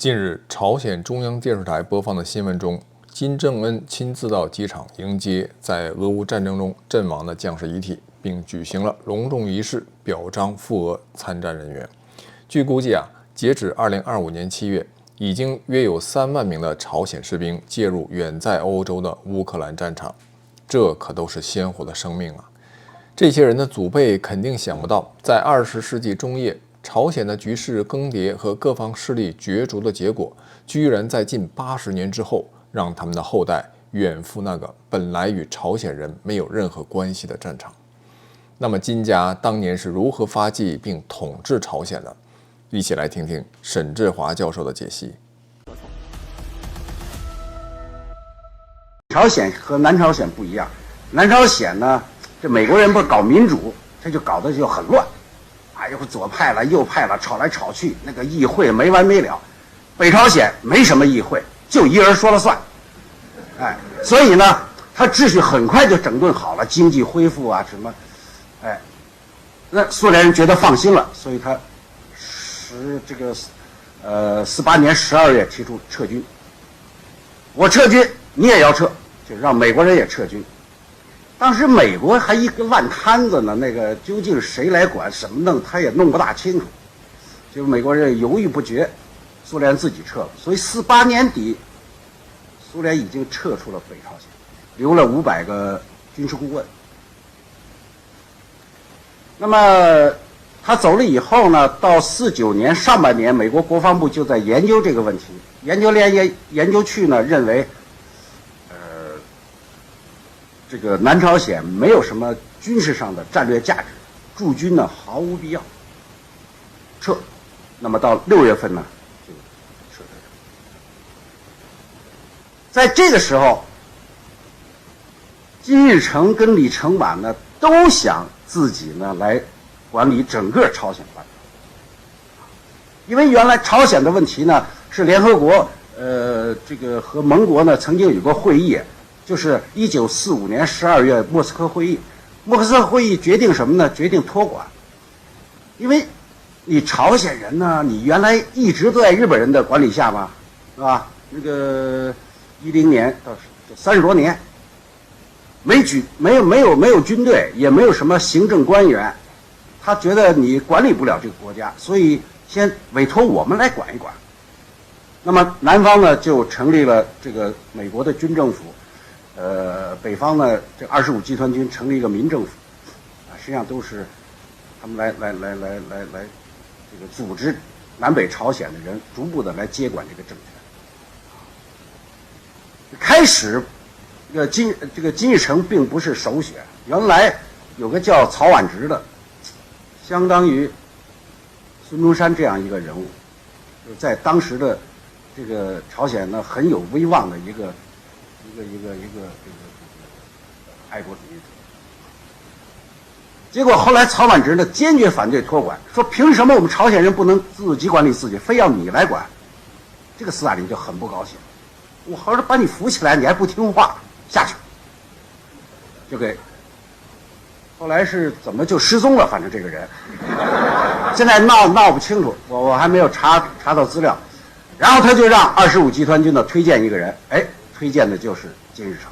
近日，朝鮮中央電視台播放的新聞中，金正恩親自到機場迎接在俄烏戰爭中陣亡的將士遺體，並舉行了隆重儀式，表彰赴俄參戰人員。據估計截止2025年7月，已經約有3萬名的朝鮮士兵介入遠在歐洲的烏克蘭戰場，這可都是鮮活的生命啊！這些人的祖輩肯定想不到，在20世紀中葉，朝鮮的局勢更迭和各方勢力角逐的結果，居然在近80年之後，讓他們的後代遠赴那個本來與朝鮮人沒有任何關係的戰場。那麼金家當年是如何發跡並統治朝鮮的？一起來聽聽沈志華教授的解析。朝鮮和南朝鮮不一樣，南朝鮮呢，这美國人不搞民主，这就搞得就很亂。又左派了右派了，吵来吵去，那個議會沒完沒了。北朝鮮沒什麼議會，就一人說了算。所以呢，他秩序很快就整頓好了，經濟恢復啊什麼，那蘇聯人覺得放心了，所以他48年12月提出撤軍。我撤軍，你也要撤，就讓美國人也撤軍。當時美國還一個爛攤子呢，那個究竟誰來管什麼弄，他也弄不大清楚。就美國人猶豫不決，蘇聯自己撤了。所以48年底，蘇聯已經撤出了北朝鮮，留了500個軍事顧問。那麼他走了以後呢，到49年上半年，美國國防部就在研究這個問題。研究去呢，認為這個南朝鮮沒有什麼軍事上的戰略價值，駐軍呢毫無必要，撤。那麼到6月份呢就撤退。在這個時候，金日成跟李承晚呢都想自己呢來管理整個朝鮮半島，因為原來朝鮮的問題呢是聯合國這個和盟國呢曾經有過會議。就是1945年12月莫斯科會議，莫斯科會議決定什麼呢？決定托管，因為你朝鮮人呢，你原來一直都在日本人的管理下嘛，是吧？那個10年到30多年，沒有軍隊，也沒有什麼行政官員，他覺得你管理不了這個國家，所以先委託我們來管一管。那麼南方呢就成立了這個美國的軍政府。北方呢，這25集團軍成立一個民政府，實際上都是他們來這個組織南北朝鮮的人，逐步的來接管這個政權。開始，這個金日成並不是首選，原來有個叫曹婉植的，相當於孫中山這樣一個人物，就是在當時的這個朝鮮呢很有威望的一個愛國主義者。結果後來曹婉植呢堅決反對托管，說憑什麼我們朝鮮人不能自己管理自己，非要你來管？這個斯大林就很不高興，我好好把你扶起來，你還不聽話，下去就給。後來是怎麼就失蹤了？反正這個人現在鬧不清楚，我還沒有查到資料。然後他就讓25集團軍呢推薦一個人，推薦的就是金日成。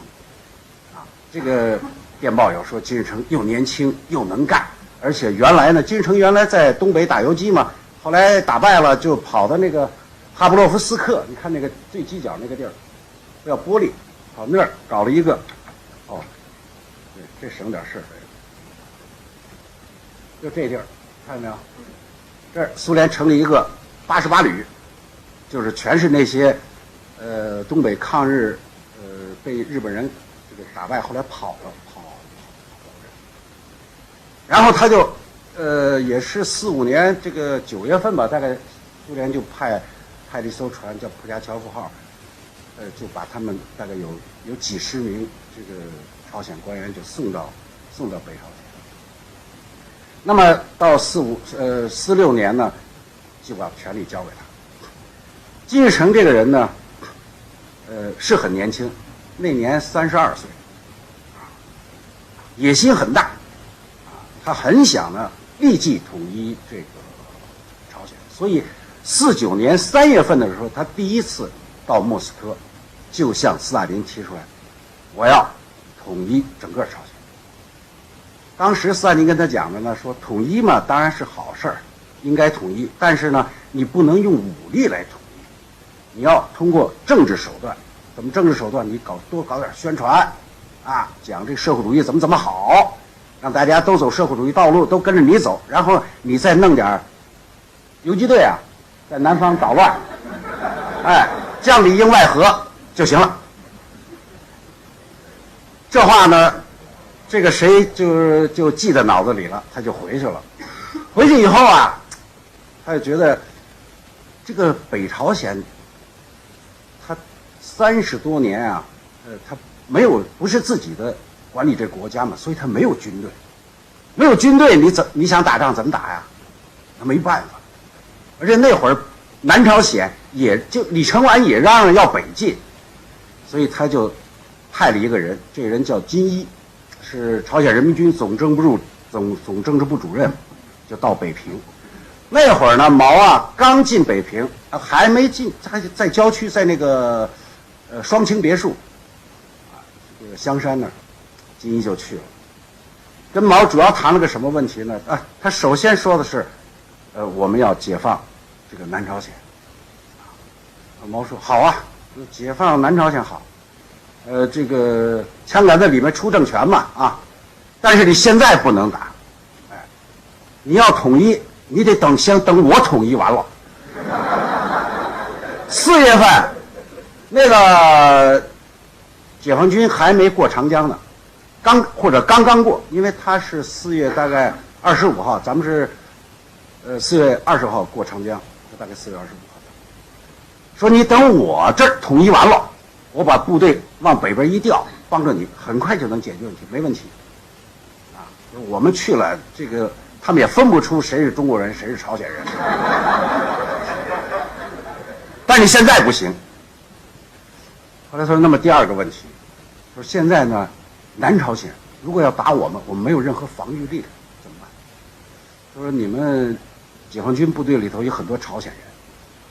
這個電報有說金日成又年輕又能幹，而且原來呢，金日成原來在東北打游擊嘛，後來打敗了就跑到那個哈布洛夫斯克，你看那個最犄角那個地兒叫波利，跑那兒搞了一个，对，這省點事就這地兒，看見沒有？這兒蘇聯成立一個88旅，就是全是那些東北抗日被日本人打敗，後來跑了。然後他就也是45年這個9月份吧，大概蘇聯就派了一艘船叫普加喬夫號，就把他們大概有幾十名這個朝鮮官員就送到北朝鮮。那麼到46年呢，就把權力交給他。金日成這個人呢，是很年輕，那年32歲，野心很大，他很想呢立即統一這個朝鮮，所以49年3月份的時候，他第一次到莫斯科，就向斯大林提出来，我要统一整个朝鲜。当时斯大林跟他講的呢，說統一嘛當然是好事兒，應該統一，但是呢你不能用武力來統一，你要通過政治手段。怎麼政治手段？你多搞點宣傳啊，講這個社會主義怎麼好，讓大家都走社會主義道路，都跟着你走，然後你再弄點游擊隊啊，在南方搗亂，哎，這樣裡應外合就行了。這話呢，這個誰就記在腦子裡了，他就回去了。回去以後啊，他就覺得這個北朝鮮，他30多年啊，他不是自己的管理這個國家嘛，所以他沒有軍隊，沒有軍隊，你想打仗怎麼打呀？他沒辦法。而且那會兒南朝鮮李承晚也嚷嚷要北進，所以他就派了一個人，這個人叫金一，是朝鮮人民軍總政治部主任，就到北平。那會兒呢，毛啊剛進北平，還沒進，他在郊區，在那個雙清別墅啊，這個香山那兒，金一就去了。跟毛主要談了個什麼問題呢？啊，他首先說的是，我們要解放這個南朝鮮。毛說好啊，解放南朝鮮好。這個槍桿子裡面出政權嘛啊，但是你現在不能打，哎，你要統一，你得先等我統一完了。4月份，那個解放軍還沒過長江呢，剛剛過，因為他是4月大概25號，咱們是4月20號過長江，大概4月25號。說你等我這兒統一完了，我把部隊往北邊一調，幫着你，很快就能解決問題，沒問題。啊，我們去了，這個他們也分不出誰是中國人，誰是朝鮮人。但你現在不行。後來他說，那麼第二個問題，說現在呢，南朝鮮如果要打我們沒有任何防禦力量，怎麼辦？他說你們解放軍部隊裡頭有很多朝鮮人，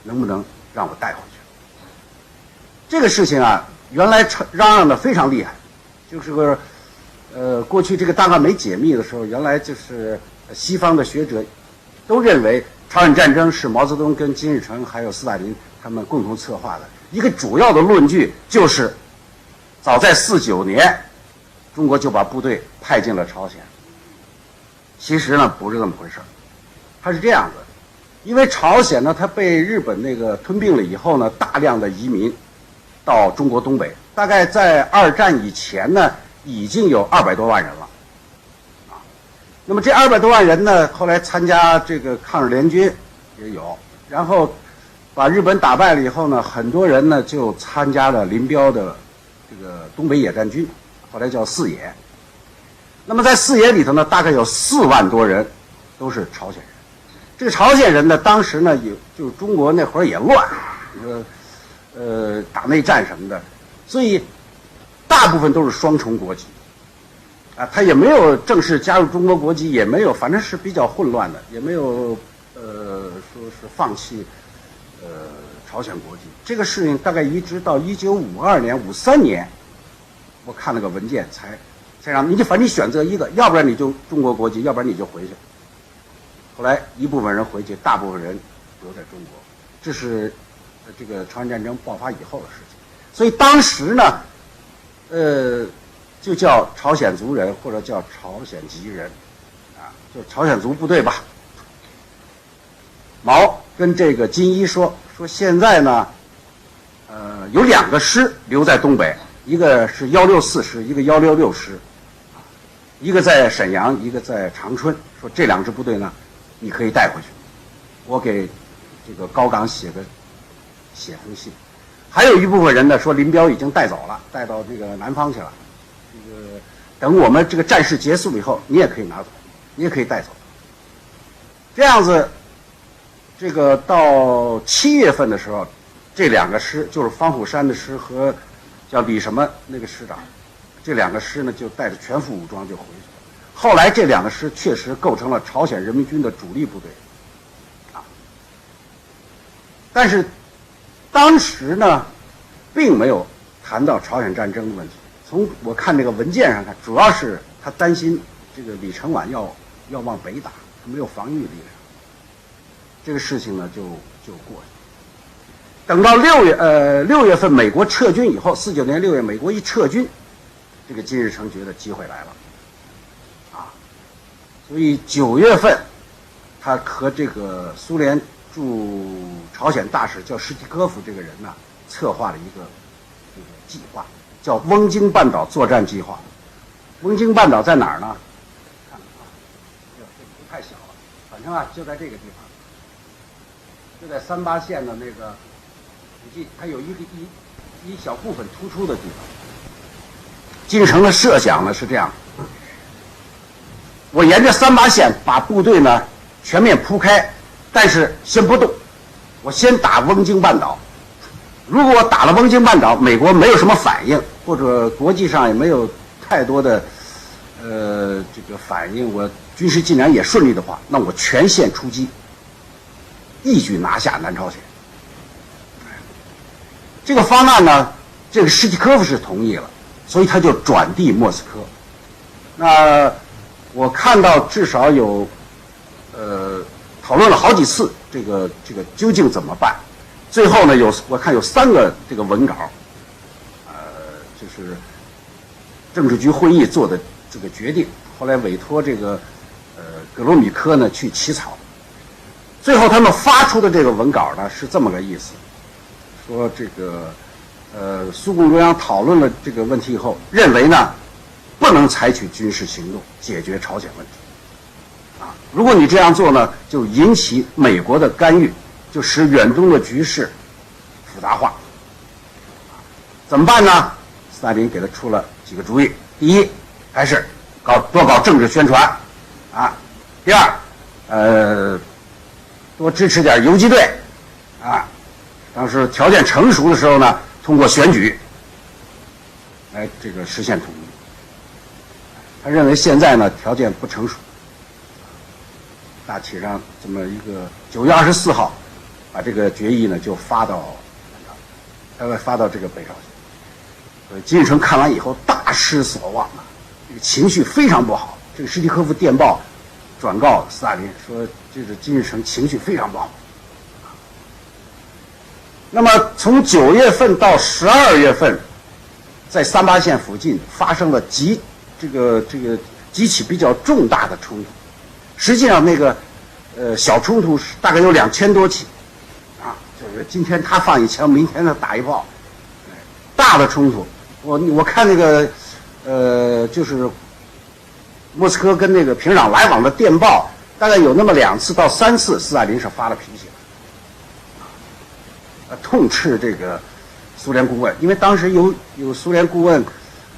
能不能讓我帶回去？這個事情啊，原來嚷嚷的非常厲害，就是過去這個檔案沒解密的時候，原來就是西方的學者都認為朝鮮戰爭是毛澤東跟金日成還有斯大林他們共同策劃的。一個主要的論據就是，早在49年，中國就把部隊派進了朝鮮。其實呢，不是這麼回事，它是這樣子，因為朝鮮呢，它被日本那個吞併了以後呢，大量的移民到中國東北，大概在2戰以前呢，已經有200多萬人了，啊，那麼這200多萬人呢，後來參加這個抗日聯軍也有，然後把日本打敗了以後呢，很多人呢就參加了林彪的這個東北野戰軍，後來叫四野。那麼在四野裡頭呢，大概有4萬多人都是朝鮮人。這個朝鮮人呢，當時呢就是中國那會兒也亂，打內戰什麼的，所以大部分都是雙重國籍，啊，他也沒有正式加入中國國籍，也沒有，反正是比較混亂的，也沒有說是放棄朝鮮國籍。這個事情大概一直到1952年、53年，我看了個文件才讓你反正你選擇一個，要不然你就中國國籍，要不然你就回去。後來一部分人回去，大部分人留在中國，這是這個朝鮮戰爭爆發以後的事情。所以當時呢，就叫朝鮮族人或者叫朝鮮籍人，啊，就朝鮮族部隊吧。毛跟這個金一說現在呢，有2個師留在東北，一個是164師，一個166師，一個在瀋陽，一個在長春。說這2支部隊呢，你可以帶回去。我給這個高崗寫封信。還有一部分人呢，說林彪已經帶走了，帶到這個南方去了。這個等我們這個戰事結束以後，你也可以拿走，你也可以帶走。這樣子，這個到7月份的時候，這2個師就是方虎山的師和叫李什麼那個師長，這2個師呢就帶着全副武裝就回去了。後來這2個師確實構成了朝鮮人民軍的主力部隊，啊。但是當時呢，並沒有談到朝鮮戰爭的問題。從我看這個文件上看，主要是他擔心這個李承晚要往北打，他沒有防禦力量。這個事情呢就過去。等到6月份美國撤軍以後，49年6月美國一撤軍，這個金日成覺得機會來了，啊，所以9月份，他和這個蘇聯駐朝鮮大使叫史蒂科夫这个人呢，策劃了一個這個計劃，叫翁京半島作戰計劃。翁京半島在哪兒呢？看啊，這圖太小了，反正啊就在這個地方。就在38線的那個附近，它有一小部分突出的地方。金日成的設想呢是這樣：我沿着38線把部隊呢全面鋪開，但是先不動，我先打翁京半島。如果我打了翁京半島，美國沒有什麼反應，或者國際上也沒有太多的這個反應，我軍事進展也順利的話，那我全線出擊。一舉拿下南朝鮮。這個方案呢，這個史蒂科夫是同意了，所以他就轉遞莫斯科。那我看到至少有討論了好幾次，這個究竟怎麼辦？最後呢，我看有3個這個文稿，就是政治局會議做的這個決定，後來委託這個葛羅米科呢去起草。最後他們發出的這個文稿呢是這麼個意思，說這個蘇共中央討論了這個問題以後，認為呢不能採取軍事行動解決朝鮮問題，啊，如果你這樣做呢，就引起美國的干預，就使遠東的局勢複雜化。怎麼辦呢？斯大林給他出了幾個主意：第一，還是多搞政治宣傳，啊；第二，多支持點游擊隊，啊，當時條件成熟的時候呢，通過選舉來這個實現統一。他認為現在呢條件不成熟，大體上這麼一個9月24號，把這個決議呢就發到這個北朝鮮。金日成看完以後大失所望啊，這個情緒非常不好。這個史蒂科夫電報轉告斯大林說，這個金日成情緒非常不好。那麼從9月份到12月份，在38線附近發生了幾起比較重大的衝突。實際上那個小衝突大概有2000多起，啊，就是今天他放一槍，明天他打一炮。大的衝突，我看那個就是莫斯科跟那個平壤來往的電報，大概有那麼2次到3次，斯大林是發了脾氣了，痛斥這個蘇聯顧問，因為當時有蘇聯顧問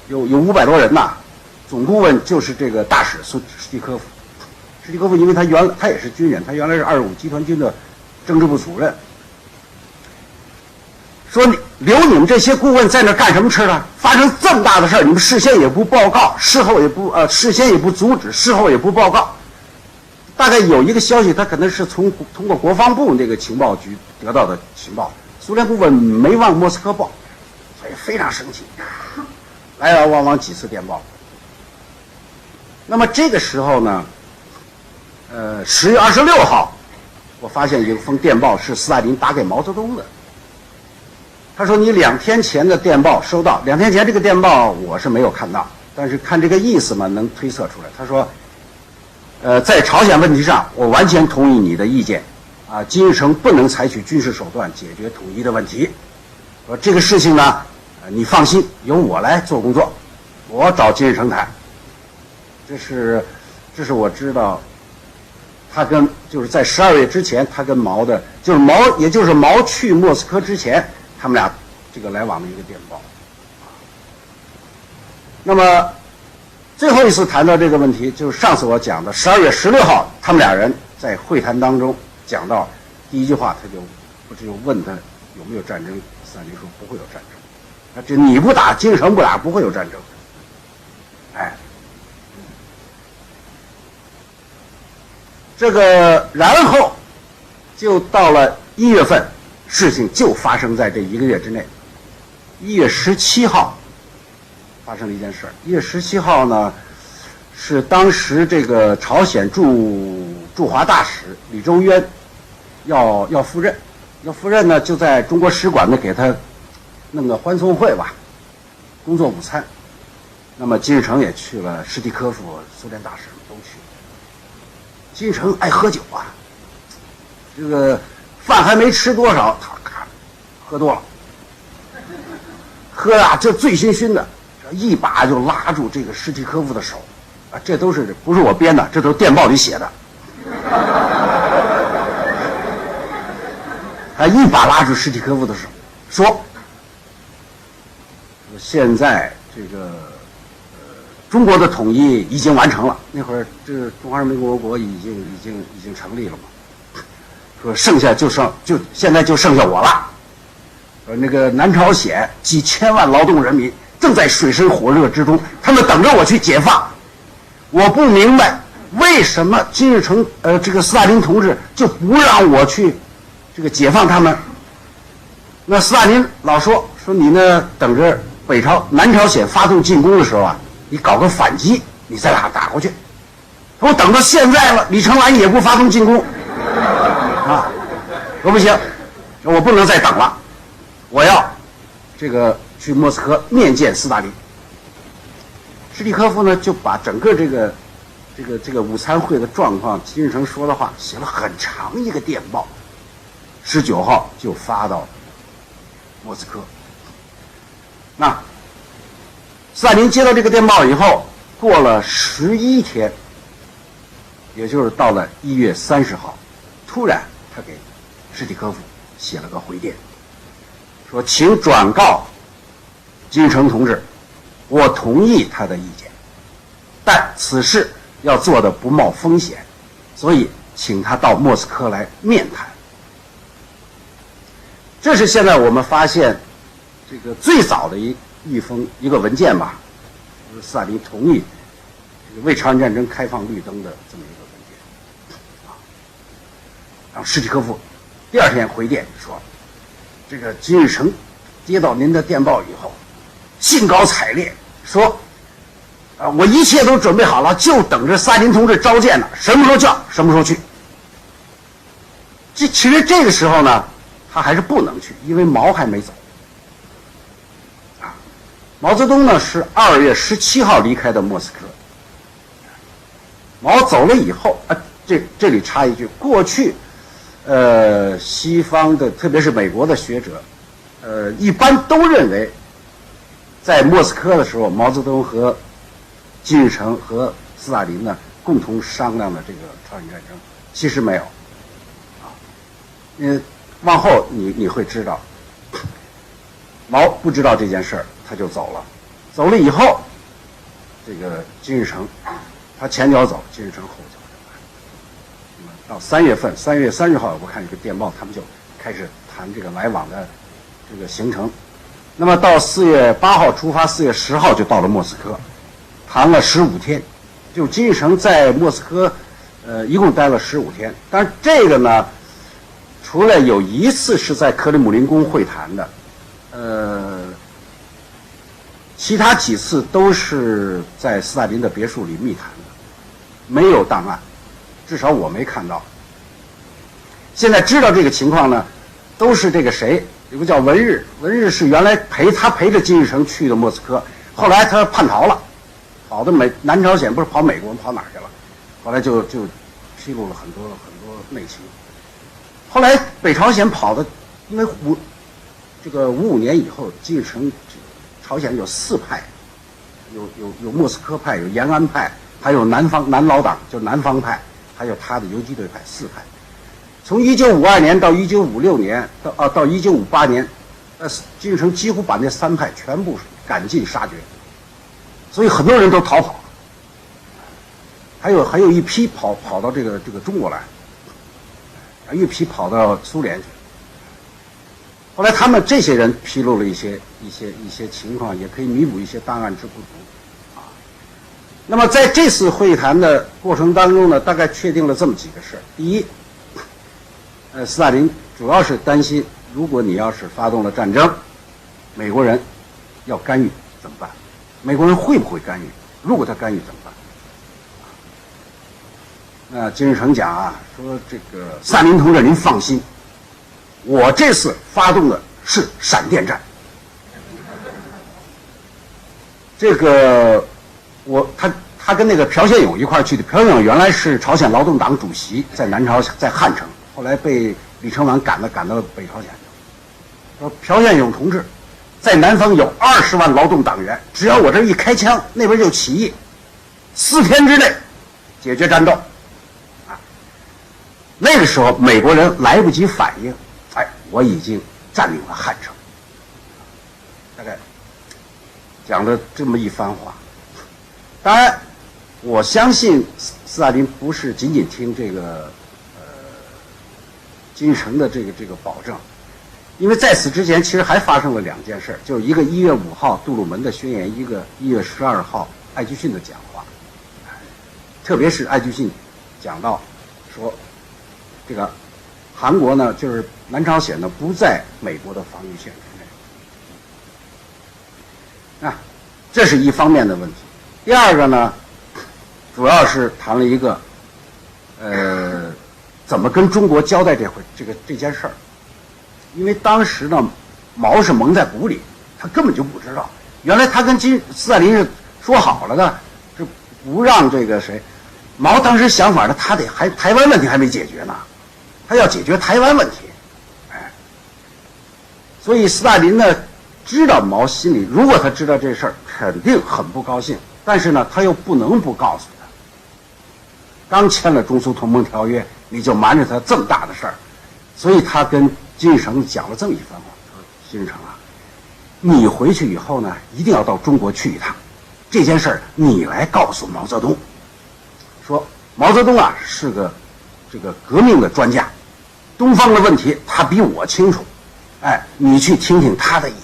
有500多人吶，總顧問就是這個大使史蒂科夫。史蒂科夫因為他也是軍人，他原來是25集團軍的政治部主任，說留你們這些顧問在那幹什麼吃呢？發生這麼大的事兒，你們事先也不報告，事先也不阻止，事後也不報告。大概有一個消息，他可能是通過國防部那個情報局得到的情報，蘇聯顧問沒往莫斯科報，所以非常生氣，來來往往幾次電報。那麼這個時候呢，10月26號，我發現有一封電報是斯大林打給毛澤東的。他說：“你2天前的電報收到，2天前這個電報我是沒有看到，但是看這個意思嘛，能推測出來。他說，在朝鮮問題上，我完全同意你的意見，啊，金日成不能採取軍事手段解決統一的問題。說這個事情呢，你放心，由我來做工作，我找金日成談。這是我知道，他就是在12月之前，他跟毛的，也就是毛去莫斯科之前。”他們倆這個來往的一個電報。那麼最後一次談到這個問題，就是上次我講的12月16號，他們倆人在會談當中講到第一句話，他就問他有沒有戰爭，斯大林說不會有戰爭，那這你不打，金日成不打，不會有戰爭。哎，這個然後就到了1月份。事情就發生在這1個月之內。1月17號發生了一件事，1月17號呢，是當時這個朝鮮駐華大使李周淵要赴任呢，就在中國使館呢給他弄個歡送會吧，工作午餐。那麼金日成也去了，史蒂科夫蘇聯大使都去。金日成爱喝酒啊，这个饭還沒吃多少，他喝多了，喝啊這醉醺醺的，一把就拉住這個史蒂科夫的手，啊，這都是不是我編的，這都是電報裡寫的。他一把拉住史蒂科夫的手，說：“現在這個中國的統一已經完成了。那會兒這個中華人民共和國已經成立了嘛。說剩下現在就剩下我了。那個南朝鮮幾千萬勞動人民正在水深火熱之中，他們等着我去解放。我不明白為什麼金日成這個斯大林同志就不讓我去這個解放他們。那斯大林老說你呢，等着南朝鮮發動進攻的時候啊，你搞個反擊，你再打過去。我等到現在了，李成蘭也不發動進攻啊，說不行，我不能再等了，我要這個去莫斯科面見斯大林。史蒂科夫呢就把整個這個午餐會的狀況，金日成說的話寫了很長一個電報，19號就發到莫斯科。那斯大林接到這個電報以後，過了11天，也就是到了1月30號，突然他給史蒂科夫寫了個回電，說請轉告金日成同志，我同意他的意見，但此事要做的不冒風險，所以請他到莫斯科來面談。這是現在我們發現這個最早的一個文件吧，就是斯大林同意這個為朝鮮戰爭開放綠燈的這麼一個文件啊。然後史蒂科夫第二天回電說，這個金日成接到您的電報以後，興高采烈說，我一切都準備好了，就等着斯大林同志召見呢，什麼時候叫什麼時候去。其實這個時候呢，他還是不能去，因為毛還沒走。毛澤東呢是2月17號離開的莫斯科。毛走了以後啊，這裡插一句，過去西方的特別是美國的學者，一般都認為，在莫斯科的時候，毛澤東和金日成和斯大林呢共同商量的這個朝鮮戰爭，其實沒有啊。往後你會知道，毛不知道這件事兒，他就走了。走了以後，這個金日成他前腳走，金日成後腳走。到3月份，3月30號，我看一個電報，他們就開始談這個來往的這個行程。那麼到4月8號出發，4月10號就到了莫斯科，談了15天。就金日成在莫斯科，一共待了15天。但是這個呢，除了有一次是在克里姆林宮會談的，其他幾次都是在斯大林的別墅裡密談的，沒有檔案，至少我沒看到。現在知道這個情況呢，都是這個誰，有個叫文日，文日是原來陪着金日成去的莫斯科，後來他叛逃了，跑到南朝鮮，不是跑美國，跑哪兒去了？後來就披露了很多內情。後來北朝鮮跑的，因為55年以後，金日成朝鮮有4派，有莫斯科派，有延安派，還有南老黨，就是南方派，還有他的游擊隊派，4派。從1952年到1956年到1958年，金日成幾乎把那3派全部趕盡殺絕，所以很多人都逃跑了。還有一批跑到這個中國來，一批跑到蘇聯去。後來他們這些人披露了一些情況，也可以彌補一些檔案之不足啊。那麼在這次會談的過程當中呢，大概確定了這麼幾個事兒。第一，斯大林主要是擔心如果你要是發動了戰爭，美國人要干預怎麼辦？美國人會不會干預？如果他干預怎麼辦？那金日成講啊，說這個斯大林同志您放心，我這次發動的是閃電戰。這個他跟那個朴宪勇一塊去的，朴宪勇原來是朝鮮勞动党主席，在南朝在漢城，後來被李承晚趕到北朝鲜去。说朴宪勇同志在南方有20万劳動黨員，只要我這一開槍，那邊就起義，4天之內解決戰鬥。啊，那個時候美國人來不及反應，哎，我已經佔領了漢城。大概講了這麼一番話。當然，我相信斯大林不是僅僅聽這個金日成的这个保證，因為在此之前其實還發生了2件事，就是一個1月5號杜魯門的宣言，一個1月12號艾居遜的講話。特別是艾居遜講到說，這個韓國呢，就是南朝鮮呢不在美國的防禦線之內。啊，這是一方面的問題。第二個呢，主要是談了一個，怎麼跟中國交代這件事兒。因為當時呢，毛是蒙在鼓裡，他根本就不知道，原來他跟斯大林是說好了的，是不讓這個誰。毛當時想法呢，他台灣問題還沒解決呢，他要解決台灣問題，哎，所以斯大林呢知道毛心裡，如果他知道這事兒，肯定很不高興。但是呢，他又不能不告訴他，剛簽了中蘇同盟條約，你就瞞着他這麼大的事兒，所以他跟金日成講了這麼一番話，說：“金日成啊，你回去以後呢，一定要到中國去一趟，這件事兒你來告訴毛澤東，說毛澤東啊是個這個革命的專家，東方的問題他比我清楚，哎，你去聽聽他的意見。”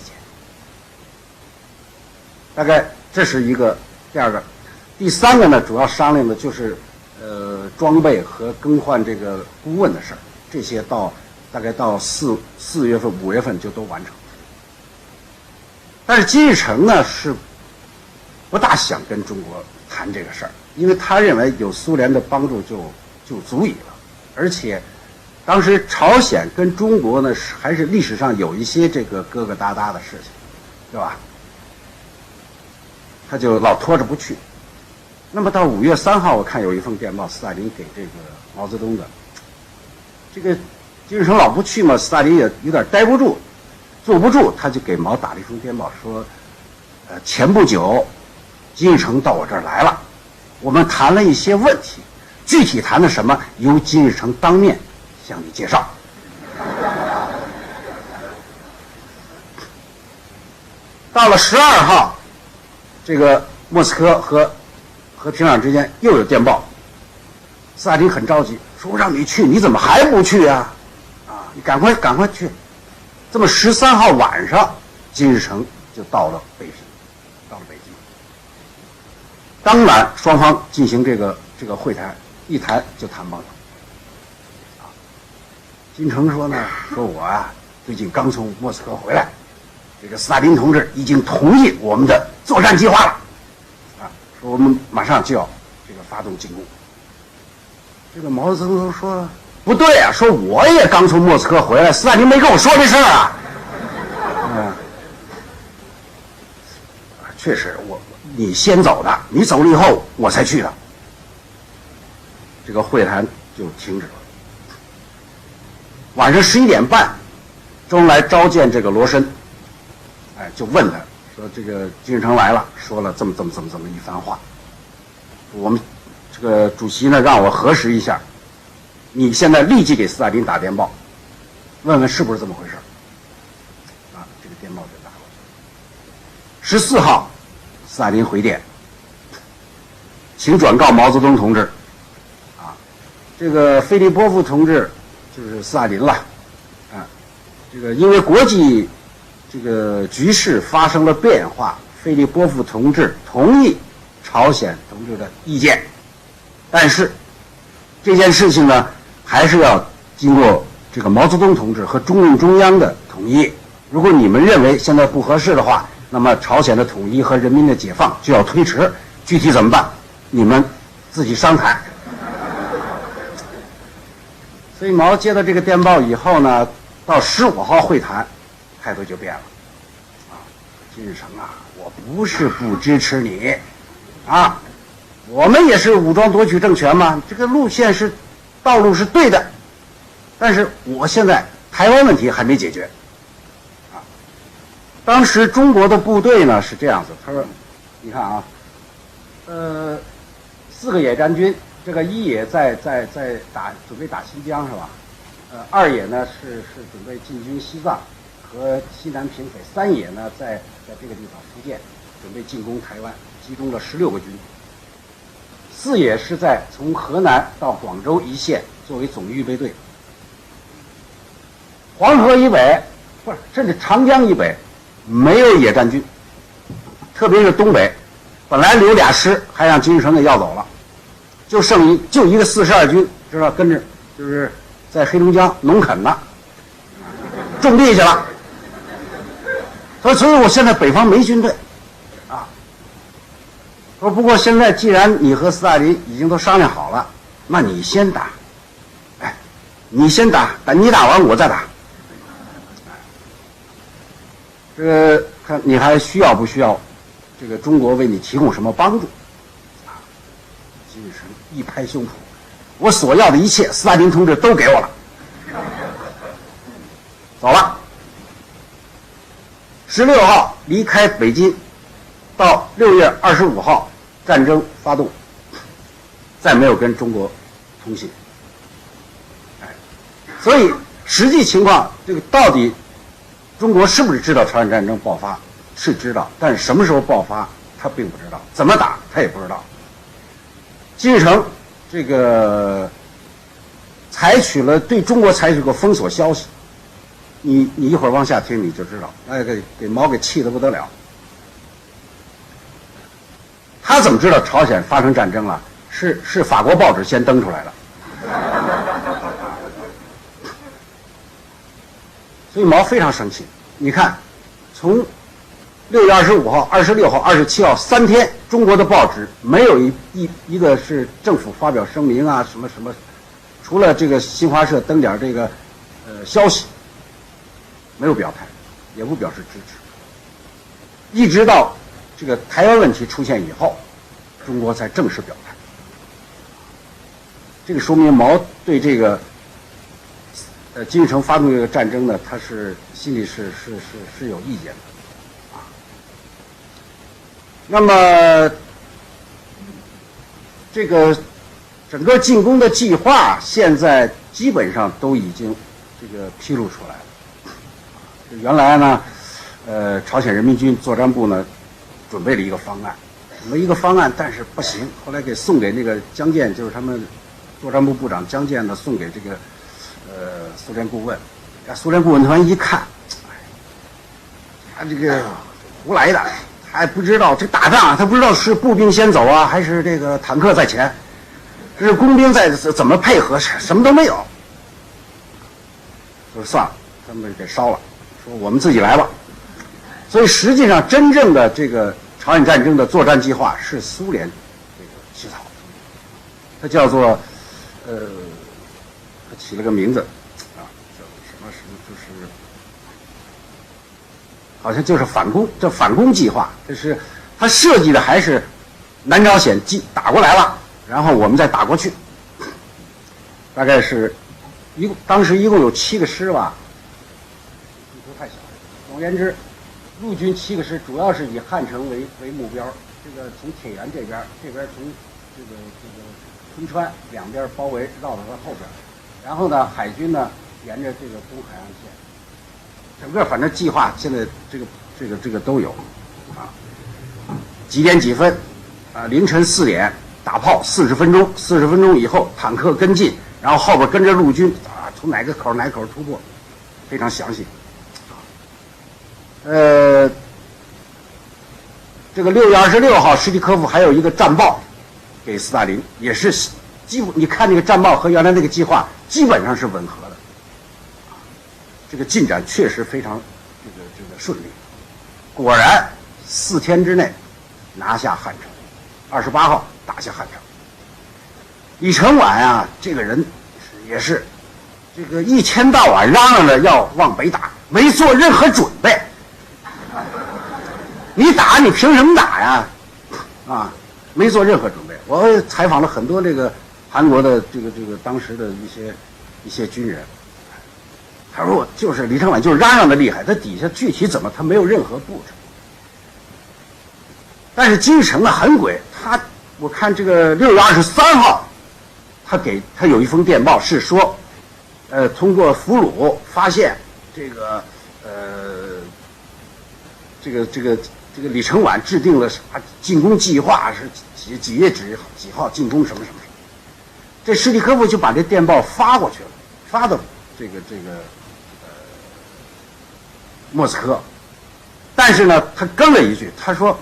大概這是一個。第二個，第三個呢，主要商量的就是裝備和更換這個顧問的事兒，這些大概到4月份5月份就都完成。但是金日成呢是不大想跟中國談這個事兒，因為他認為有蘇聯的幫助就足以了，而且當時朝鮮跟中國呢還是歷史上有一些這個疙疙瘩瘩的事情，對吧？他就老拖着不去。那麼到5月3號，我看有一封電報，斯大林給這個毛澤東的。這個金日成老不去嘛，斯大林也有點待不住，坐不住，他就給毛打了一封電報，說，前不久金日成到我這兒來了，我們談了一些問題，具體談的什麼，由金日成當面向你介紹。到了12號。這個莫斯科和平壤之間又有電報，斯大林很着急，說讓你去，你怎麼還不去啊？啊，你趕快去！這麼13號晚上，金日成就到了北京。當晚雙方進行這個會談，一談就談崩了。啊，金城說呢，說我啊最近剛從莫斯科回來。這個斯大林同志已經同意我們的作戰計劃了，啊，說我們馬上就要這個發動進攻。這個毛澤東說不對啊，說我也剛從莫斯科回來，斯大林沒跟我說這事兒啊。確實你先走的，你走了以後我才去的。這個會談就停止了。晚上11點半，周恩來召見這個羅申。哎，就問他說：“這個金日成來了，說了這麼一番話。我們這個主席呢，讓我核實一下，你現在立即給斯大林打電報，問問是不是這麼回事。”啊，這個電報就打過去。14號，斯大林回電，請轉告毛澤東同志，啊，這個菲利波夫同志就是斯大林了，啊，這個因為國際。這個局勢發生了變化，菲利波夫同志同意朝鮮同志的意見，但是這件事情呢，還是要經過這個毛澤東同志和中共中央的統一。如果你們認為现在不合適的话，那麼朝鮮的統一和人民的解放就要推遲，具體怎麼辦，你們自己商谈。所以毛接到這個電報以後呢，到15號會談，態度就變了。金日成啊，我不是不支持你，啊，我們也是武裝夺取政权嘛，這個道路是對的，但是我现在台灣問題還沒解決。當時中國的部隊呢是這樣子，他說，你看啊，4個野戰軍，這個一野在準備打新疆是吧？2野呢是準備進軍西藏和西南平匪，3野呢在這個地方福建準備進攻台灣，集中了16個軍，4野是從河南到廣州一線作為總預備隊，黃河以北不是甚至長江以北。沒有野戰軍，特別是東北，本來留2師，還讓金日成給要走了，就一個42軍，知道跟着就是在黑龍江農垦了，種地去了。所以我现在北方沒軍隊，啊。說不過現在既然你和斯大林已經都商量好了，那你先打，哎，你先打，等你打完我再打。這個看你還需要不需要這個中國為你提供什麼幫助啊？金日成一拍胸脯，我所要的一切斯大林同志都給我了，走了。16號離開北京，到6月25號戰爭發動，再沒有跟中國通信。哎，所以實際情況，這個到底中國是不是知道朝鮮戰爭爆發？是知道，但是什麼時候爆發，他並不知道；怎麼打，他也不知道。金日成這個對中國採取過封鎖消息，你一會兒往下聽你就知道，那給毛給氣得不得了。他怎麼知道朝鮮發生戰爭了？是法國報紙先登出來的。所以毛非常生气。你看，从6月25号、26号、27号3天，中國的報紙沒有一個是政府發表聲明啊，什麼什麼，除了這個新華社登點這個消息，沒有表態，也不表示支持。一直到這個台灣問題出現以後，中國才正式表態。這個說明毛對這個金日成發動這個戰爭呢，他是心裡是有意見的，啊。那麼這個整個進攻的計劃現在基本上都已經這個披露出來了。原來呢，朝鮮人民軍作戰部呢準備了一個方案，但是不行，後来送給那個江建，就是他們作戰部部長江建呢，送给這個蘇聯顧問。蘇聯顧問團一看，他這個胡來的，他還不知道這打仗啊，他不知道是步兵先走啊，還是這個坦克在前，這是工兵在怎麼配合，什麼都沒有。说算了，他們給燒了，說我們自己來吧。所以實際上真正的這個朝鮮戰爭的作戰計劃是蘇聯這個起草的，它叫做他起了個名字啊，叫什麼，就是好像就是反攻，叫反攻計劃。就是他設計的還是南朝鮮打過來了，然後我們再打過去。大概是當時一共有7個師吧，地圖太小了。總而言之，陸軍7個師主要是以漢城為目標，這個從鐵原這邊從這個春川兩邊包圍，繞到它後邊，然後呢，海軍呢沿着这個東海岸線，整個反正計劃現在這個都有，啊，幾點幾分，啊，凌晨4點打炮40分鐘，40分鐘以後坦克跟進，然後後邊跟着陸軍啊，從哪個口突破，非常詳細。這個6月26號，史蒂科夫還有一個戰報給斯大林，也是基本你看那個戰報和原來那個計劃基本上是吻合的，這個進展確實非常這個順利。果然4天之內拿下漢城，28號打下漢城。李承晚啊，这个人也是这个一天到晚嚷嚷着要往北打，没做任何準備。你打你憑什麼打呀？啊，沒做任何準備。我採訪了很多這個韓國的這個當時的一些軍人，他說就是李承晚就是嚷嚷的厲害，他底下具體怎麼他沒有任何布置。但是金日成啊很鬼，我看這個6月23號。他有一封電報是說，通過俘虜發現這個李承晚制定了啥進攻計劃，是幾月幾號進攻什麼什麼。這史蒂科夫就把這電報發過去了，發到這個莫斯科。但是呢，他跟了一句，他說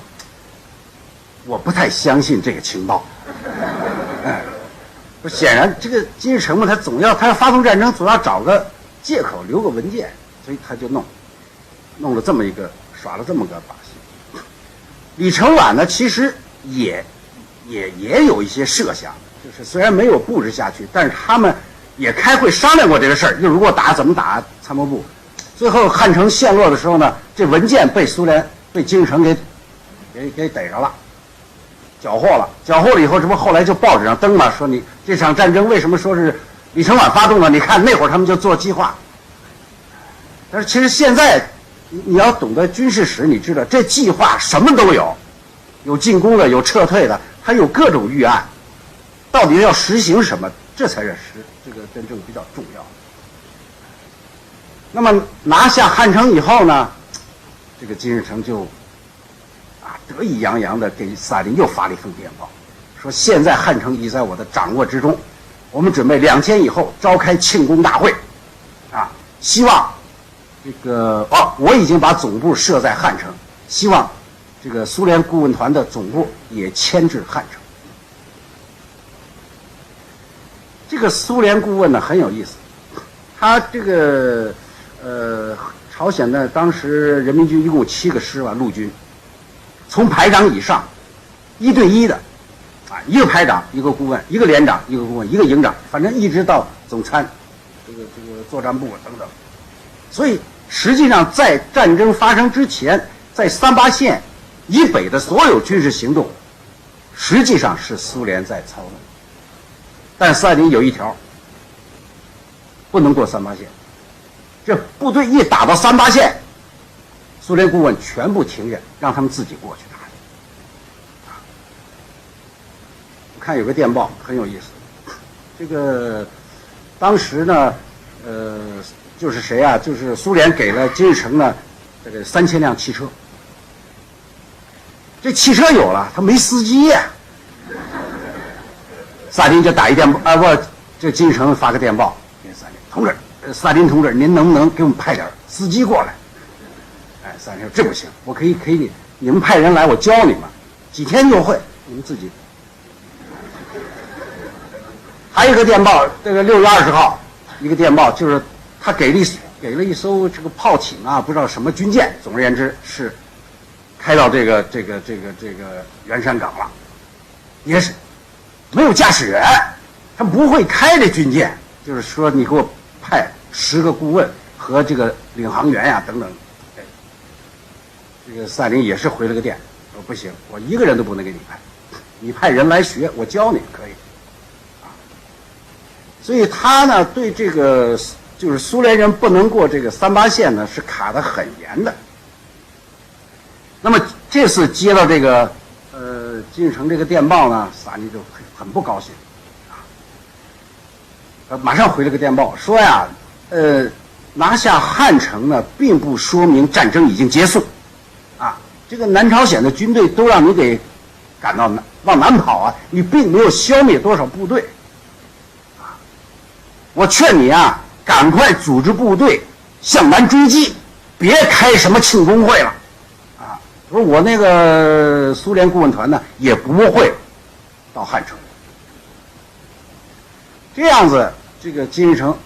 我不太相信這個情報。顯然，這個金日成嘛，他要發動戰爭，總要找個借口，留個文件，所以他就弄了這麼一個，耍了這麼個把戲。李承晚呢，其實也有一些設想，就是雖然沒有布置下去，但是他們也開會商量過這個事兒，就如果打怎麼打，參謀部。最後漢城陷落的時候呢，這文件被金日成給逮着了。繳獲了以後，這不後來就報紙上登嘛，說你這場戰爭為什麼說是李承晚發動的？你看那會兒他們就做計劃。但是其實現在你要懂得軍事史，你知道這計劃什麼都有，有進攻的，有撤退的，還有各種預案，到底要實行什麼，這才是這個真正比較重要的。那麼拿下漢城以後呢，這個金日成就得意洋洋地給斯大林又發了一封電報，說現在漢城已在我的掌握之中，我們準備2天以後召開慶功大會，希望這個我已經把總部設在漢城，希望這個蘇聯顧問團的總部也遷至漢城。這個蘇聯顧問呢很有意思，他這個朝鮮呢當時人民軍一共7個師吧，陸軍。從排長以上，1對1的，一個排長，一個顧問，一個連長，一個顧問，一個營長，反正一直到總參，這個作戰部等等。所以實際上在戰爭發生之前，在38線以北的所有軍事行動，實際上是蘇聯在操縱。但斯大林有一條，不能過38線，這部隊一打到38線。蘇聯顧問全部停下，讓他們自己過去打。我看有個電報很有意思，這個當時呢，就是誰啊？就是蘇聯給了金日成呢，這個3000輛汽車。這汽車有了，他沒司機呀。斯大林就打一電報，這金日成發個電報給斯大林同志，斯大林同志，您能不能給我們派點司機過來？斯大林說這不行，我可以你們派人來，我教你們，幾天就會，你們自己。還有一個電報，這個6月20號，一個電報就是他給了一艘這個炮艇啊，不知道什麼軍艦，總而言之是開到這個圓山港了，也是沒有駕駛員，他不會開這軍艦，就是說你給我派10個顧問和這個領航員呀等等。這個斯大林也是回了個電，說不行，我一個人都不能給你派，你派人來學，我教你可以，所以他呢對這個就是蘇聯人不能過這個38線呢是卡得很嚴的。那麼這次接到這個金日成這個電報呢，斯大林就很不高興，馬上回了個電報說呀，拿下漢城呢並不說明戰爭已經結束。這個南朝鮮的軍隊都讓你給趕到往南跑啊，你並沒有消滅多少部隊，我勸你啊，趕快組織部隊向南追擊，別開什麼慶功會了，說我那個蘇聯顧問團呢也不會到漢城。這樣子，這個金日成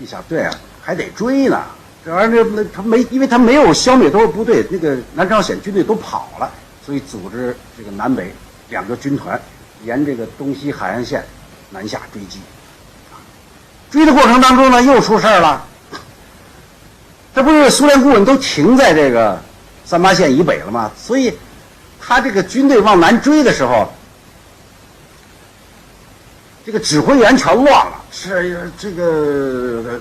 一想，對啊，還得追呢。這玩意儿他没，因為他没有消灭多少部队，那个南朝鮮軍隊都跑了，所以組織這個南北兩個軍團沿這個東西海岸線南下追擊。追的過程當中呢，又出事兒了。這不是蘇聯顧問都停在這個三八線以北了嗎？所以他這個軍隊往南追的時候，這個指揮員全亂了，是這個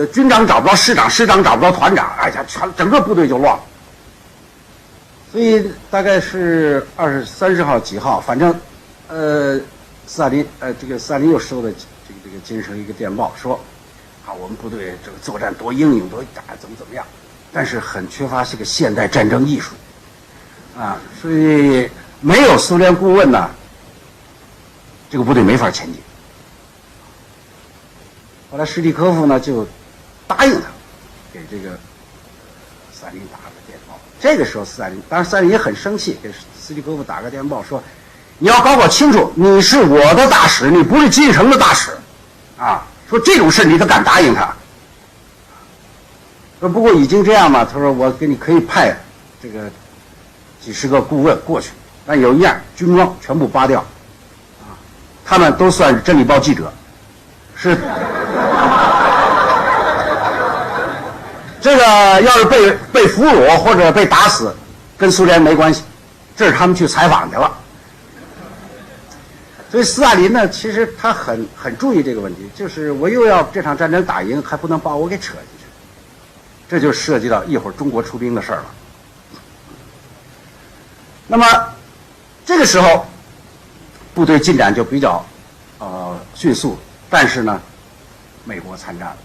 軍長找不着師長，師長找不着團長，哎呀，整個部隊就亂了。所以大概是30號幾號，反正斯大林斯大林又收了這個金日成一個電報，說啊，我們部隊這個作戰多英勇，多怎麼樣，但是很缺乏這個現代戰爭藝術啊，所以沒有蘇聯顧問呢，這個部隊沒法前進。後來史蒂科夫呢就答應他，給這個斯大林打了個電報。這個時候斯大林，當然斯大林也很生氣，給史蒂科夫打個電報說，你要搞清楚，你是我的大使，你不是金日成的大使啊。說這種事你都敢答應他？說不過已經這樣嘛，他說我給你可以派這個幾十個顧問過去，但有一樣，軍裝全部扒掉啊，他們都算是真理報記者，是這個要是被俘虜或者被打死，跟蘇聯沒關係，這是他們去採訪去了。所以斯大林呢，其實他很注意這個問題，就是我又要這場戰爭打贏，還不能把我給扯進去，這就涉及到一會兒中國出兵的事兒了。那麼這個時候，部隊進展就比較迅速，但是呢，美國參戰了。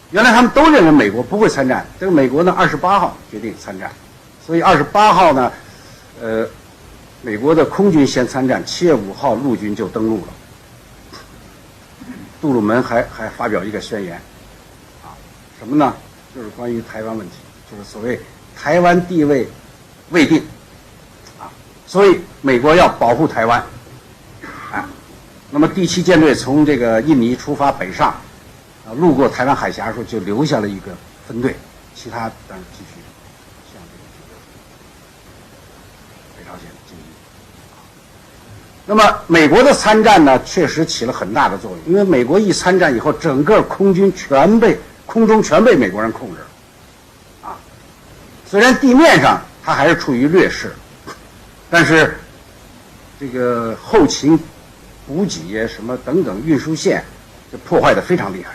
原來他們都認為美國不會參戰，這個美國呢28號決定參戰，所以28號呢，美國的空軍先參戰，7月5號陸軍就登陸了。杜魯門還發表一個宣言，啊，什麼呢？就是關於台灣問題，就是所謂台灣地位未定，啊，所以美國要保護台灣，啊，那麼第7艦隊從這個印尼出發北上，啊，路過台灣海峽的時候就留下了一個分隊，其他當然繼續向這個北朝鮮進軍。那麼美國的參戰呢，確實起了很大的作用，因為美國一參戰以後，整個空中全被美國人控制了，啊，雖然地面上它還是處於劣勢，但是這個後勤補給什麼等等運輸線就破壞得非常厲害。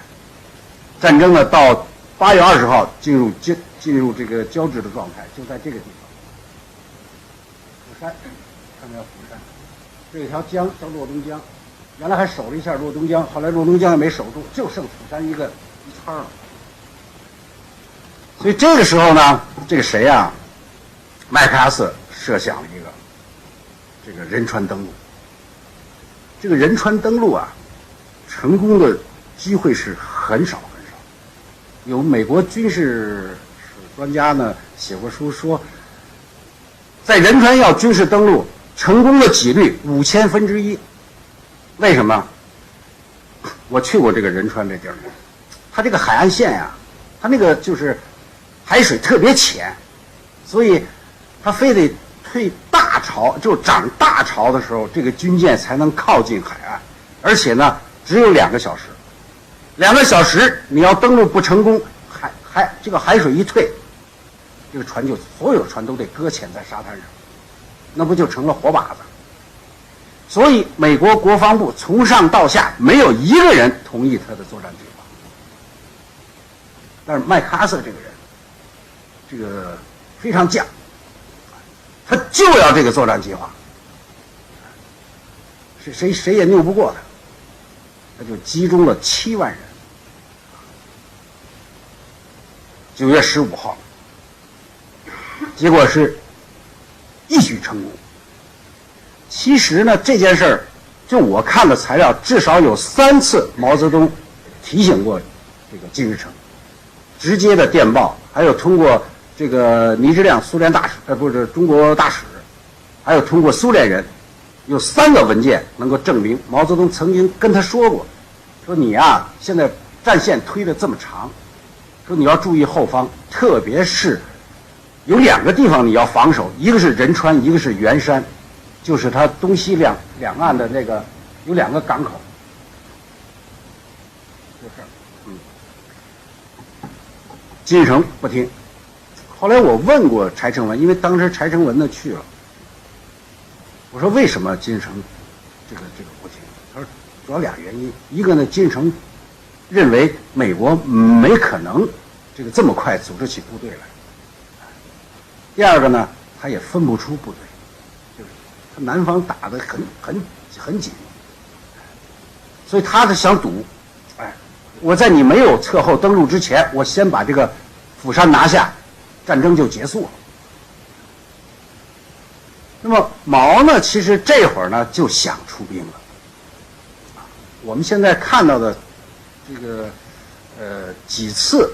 戰爭呢到8月20號進入這個交織的狀態，就在這個地方，釜山，看到釜山。這條江叫洛東江，原來還守了一下洛東江，後來洛東江也沒守住，就剩釜山一圈了。所以這個時候呢，這個誰啊，麥克阿瑟設想了一個這個仁川登陸。這個仁川登陸啊，成功的機會是很少很少。有美國軍事專家呢寫過書說，在仁川要軍事登陸，成功的幾率5000分之一。為什麼？我去過這個仁川這地兒，它這個海岸線呀，它那個就是海水特別淺，所以它非得退大潮，就漲大潮的時候，這個軍艦才能靠近海岸，而且呢，只有2個小時。2個小時你要登陸不成功，這個海水一退，這個船就所有船都得擱淺在沙灘上。那不就成了活靶子？所以美國國防部從上到下沒有一個人同意他的作戰計劃。但是麥克阿瑟這個人，這個非常犟，他就要這個作戰計劃，是誰也拗不過他，他就集中了7萬人。9月15號，結果是一舉成功。其實呢，這件事兒，就我看的材料，至少有3次毛澤東提醒過這個金日成，直接的電報，還有通過這個倪志亮蘇聯大使，不是中國大使，還有通過蘇聯人，有3個文件能夠證明毛澤東曾經跟他說過，說你啊，現在戰線推得這麼長，說你要注意後方，特別是有2個地方你要防守，一個是仁川，一個是元山，就是它東西兩岸的那个有2個港口。就是，金日成不听。後來我問過柴成文，因為當時柴成文呢去了，我說為什麼金日成這個不聽？他說主要2原因，一個呢，金日成認為美國沒可能這麼快組織起部隊來；第二個呢，他也分不出部隊，就是他南方打得很緊，所以他是想賭，我在你沒有側後登陸之前，我先把這個釜山拿下。戰爭就結束了。那麼毛呢，其實這會兒呢就想出兵了。我們現在看到的這個幾次，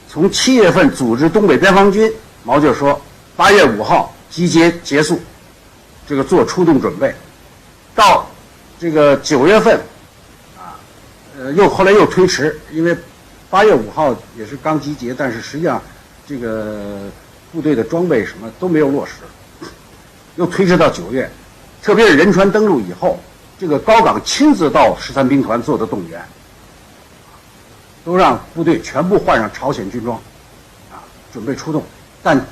從7月份組織東北邊防軍，毛就說8月5號集結結束，這個做出動準備，到這個9月份，後來又推遲，因為8月5號也是剛集結，但是實際上這個部隊的裝備什麼都沒有落實，又推遲到9月。特別是仁川登陸以後，這個高崗親自到13兵團做的動員，都讓部隊全部換上朝鮮軍裝，準備出動，但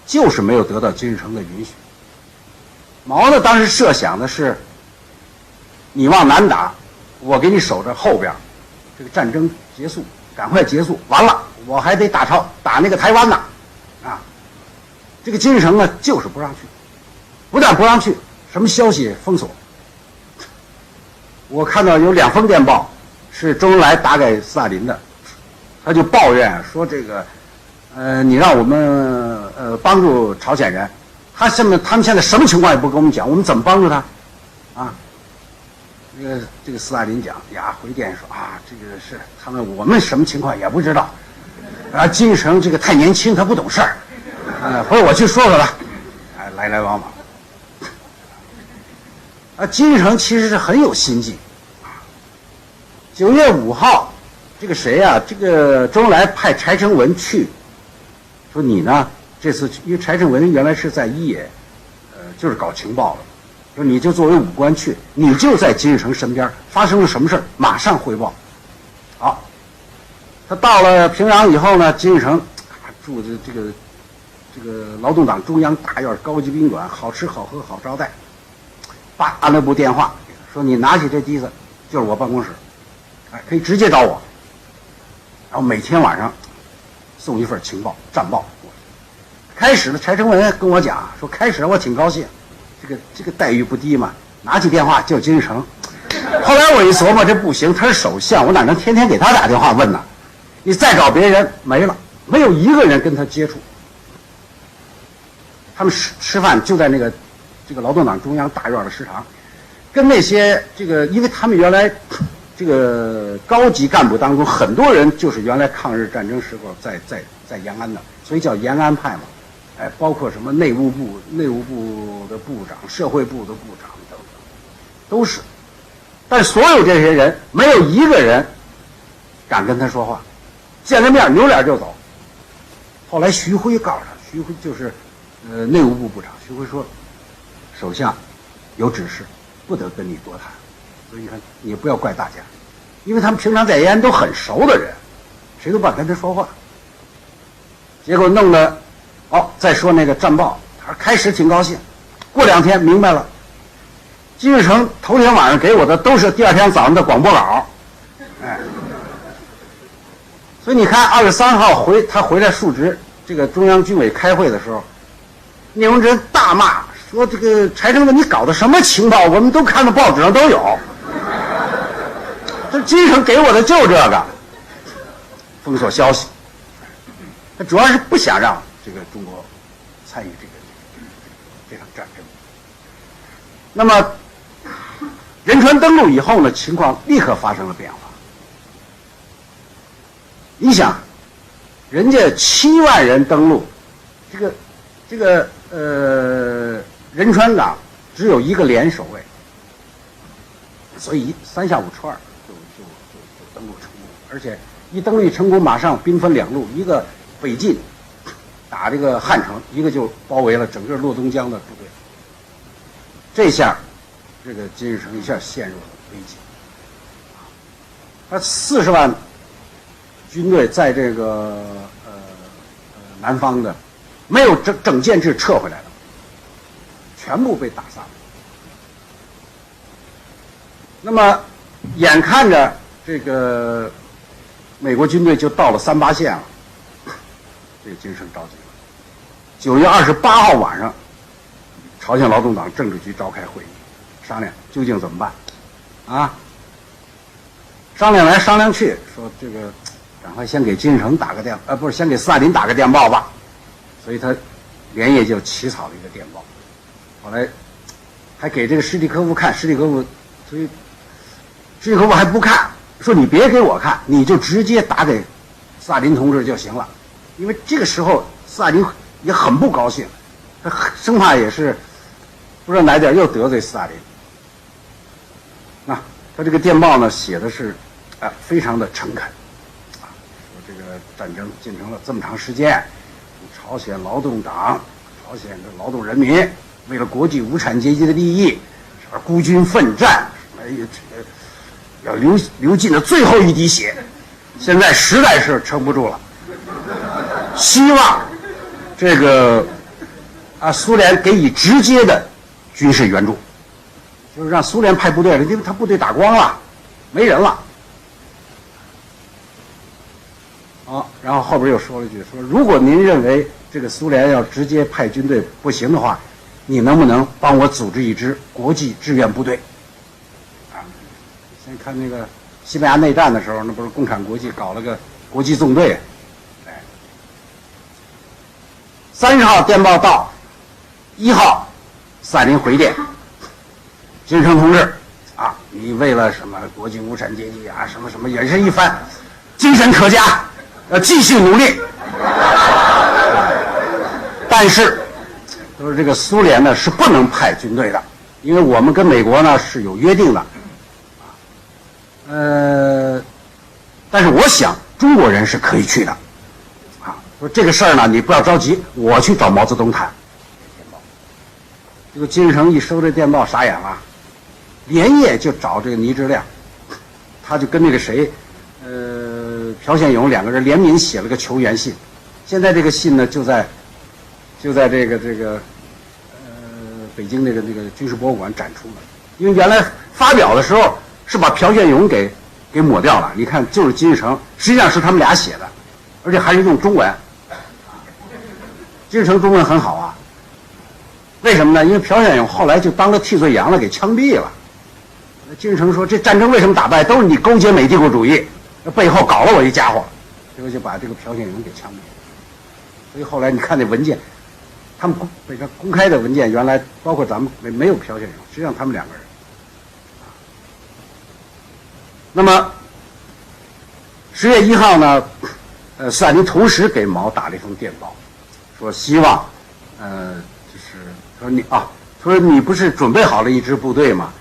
就是沒有得到金日成的允許。毛呢當時設想的是，你往南打，我給你守着後邊，這個戰爭結束。趕快結束，完了我還得打那個台灣呢，這個金日成呢就是不讓去，不但不讓去，什麼消息封鎖。我看到有2封電報是周恩來打給斯大林的，他就抱怨說這個，你讓我們幫助朝鮮人，他們現在什麼情況也不跟我們講，我們怎麼幫助他？這個斯大林講呀，回電說這個是我們什麼情況也不知道，金日成這個太年輕，他不懂事兒，回我去說說吧，來來往往。金日成其實是很有心計。9月5號，這個誰呀？這個周恩來派柴成文去，說你呢這次因為柴成文原來是在一野，就是搞情報的。說你就作為武官去，你就在金日成身邊，發生了什麼事馬上匯報。好，他到了平壤以後呢，金日成住的這個勞動黨中央大院高級賓館，好吃好喝好招待。按了部電話說你拿起這機子，就是我辦公室，可以直接找我。然後每天晚上送一份情報戰報。開始呢，柴成文跟我講說，開始我挺高興。這個待遇不低嘛，拿起電話就金日成。後來我一琢磨，這不行，他是首相，我哪能天天給他打電話問呢？你再找別人沒了，沒有一個人跟他接觸。他們吃飯就在這個勞動黨中央大院的食堂，跟那些因為他們原來這個高級幹部當中很多人就是原來抗日戰爭時候在延安的，所以叫延安派嘛。包括什麼內務部的部長、社會部的部長等等，都是。但所有這些人沒有一個人敢跟他說話，見了面扭臉就走。後來徐輝告訴他，徐輝就是內務部部長，徐輝說，首相有指示，不得跟你多談。所以你看，你不要怪大家，因為他們平常在延安都很熟的人，誰都不敢跟他說話。結果弄得。再說那個戰報，他開始挺高興，過2天明白了，金日成頭天晚上給我的都是第2天早上的廣播稿，所以你看2月3號他回來述職這個中央軍委開會的時候，聶榮臻大罵說：“這個柴成文你搞的什麼情報？我們都看到報紙上都有，這金日成給我的就這個，封鎖消息。他主要是不想讓。”這個中國參與這場戰爭。那麼仁川登陸以後呢，情況立刻發生了變化。你想，人家7萬人登陸，仁川港只有1個連守衛，所以3下5除2就登陆成功，而且一登陆成功，馬上兵分2路，一個北進打這個漢城，一個就包圍了整個洛東江的部隊。這下，這個金日成一下陷入了危機。他40萬軍隊在這個南方的，沒有整建制撤回來了，全部被打散了。那麼，眼看着這個美國軍隊就到了3八線了，这个金日成着急了。9月28號晚上，朝鮮勞動黨政治局召開會議，商量究竟怎麼辦，啊？商量來商量去，說這個趕快先給金日成打個電，不是先給斯大林打個電報吧。所以他連夜就起草了一個電報，後來還給這個施蒂科夫看，施蒂科夫還不看，說你別給我看，你就直接打給斯大林同志就行了。因為這個時候斯大林也很不高興，他生怕也是不知道哪點又得罪斯大林。那他這個電報呢寫的是非常的誠懇，說這個戰爭進程了這麼長時間，朝鮮勞動黨、朝鮮的勞動人民為了國際無產階級的利益而孤軍奮戰，要流盡了最後一滴血，現在實在是撐不住了，希望這個蘇聯給予直接的軍事援助，就是讓蘇聯派部隊了，因為他部隊打光了，沒人了。然後後邊又說了一句，說如果您認為這個蘇聯要直接派軍隊不行的話，你能不能幫我組織一支國際志願部隊？先看那個西班牙內戰的時候，那不是共產國際搞了個國際縱隊？30號電報到，1號斯大林回電，金日成同志你為了什麼國際無產階級什麼什麼也是一番，精神可嘉，要繼續努力。但是，就是這個蘇聯呢是不能派軍隊的，因為我們跟美國呢是有約定的。但是我想中國人是可以去的，說這個事兒呢你不要着急，我去找毛澤東談。這個金日成一收這電報傻眼了，連夜就找這個倪志亮，他就跟那個誰，朴憲勇2個人聯名寫了個求援信，現在這個信呢就在這個北京那個軍事博物館展出了，因為原來發表的時候是把朴憲勇給抹掉了，你看就是金日成，實際上是他們倆寫的，而且還是用中文。金日成中文很好啊，為什麼呢？因為朴憲勇後來就當了替罪羊了，給槍斃了。金日成說這戰爭為什麼打敗，都是你勾結美帝國主義，背後搞了我一家伙，結果就把這個朴憲勇給槍斃了。所以後來你看那文件，他們公開的文件，原來包括咱们沒有朴憲勇，實際上他們2個人。那麼10月1號呢，斯大林同時給毛打了一封電報，說希望，就是說你不是準備好了一支部隊嗎？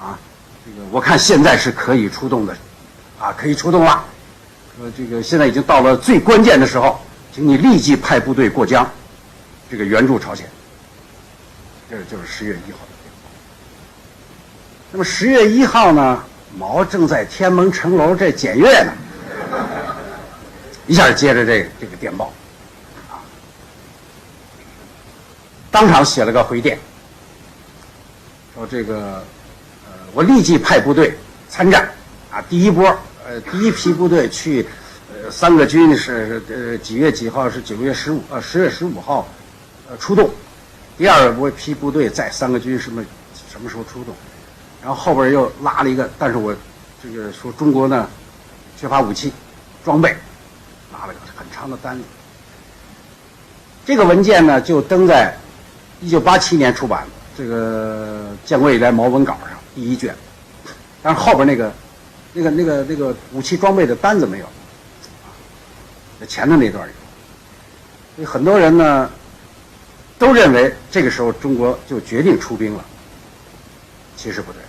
這個我看現在是可以出動的，可以出動了。說這個現在已經到了最關鍵的時候，請你立即派部隊過江，這個援助朝鮮。這就是10月1號的電報。那麼10月1號呢？毛正在天安門城樓這檢閱呢，一下接着這個電報，當場寫了個回電，說這個我立即派部隊參戰第一波第一批部隊去3個軍是幾月幾號是10月15號出動，第2批部隊在3個軍什麼時候出動。然後後邊又拉了一個，但是我這個說中國呢缺乏武器裝備，拉了個很長的單子。這個文件呢就登在1987年出版這個建國以來毛文稿上第1卷，但是後邊那個武器裝備的單子沒有，前的那段有。所以很多人呢都認為這個時候中國就決定出兵了，其實不對。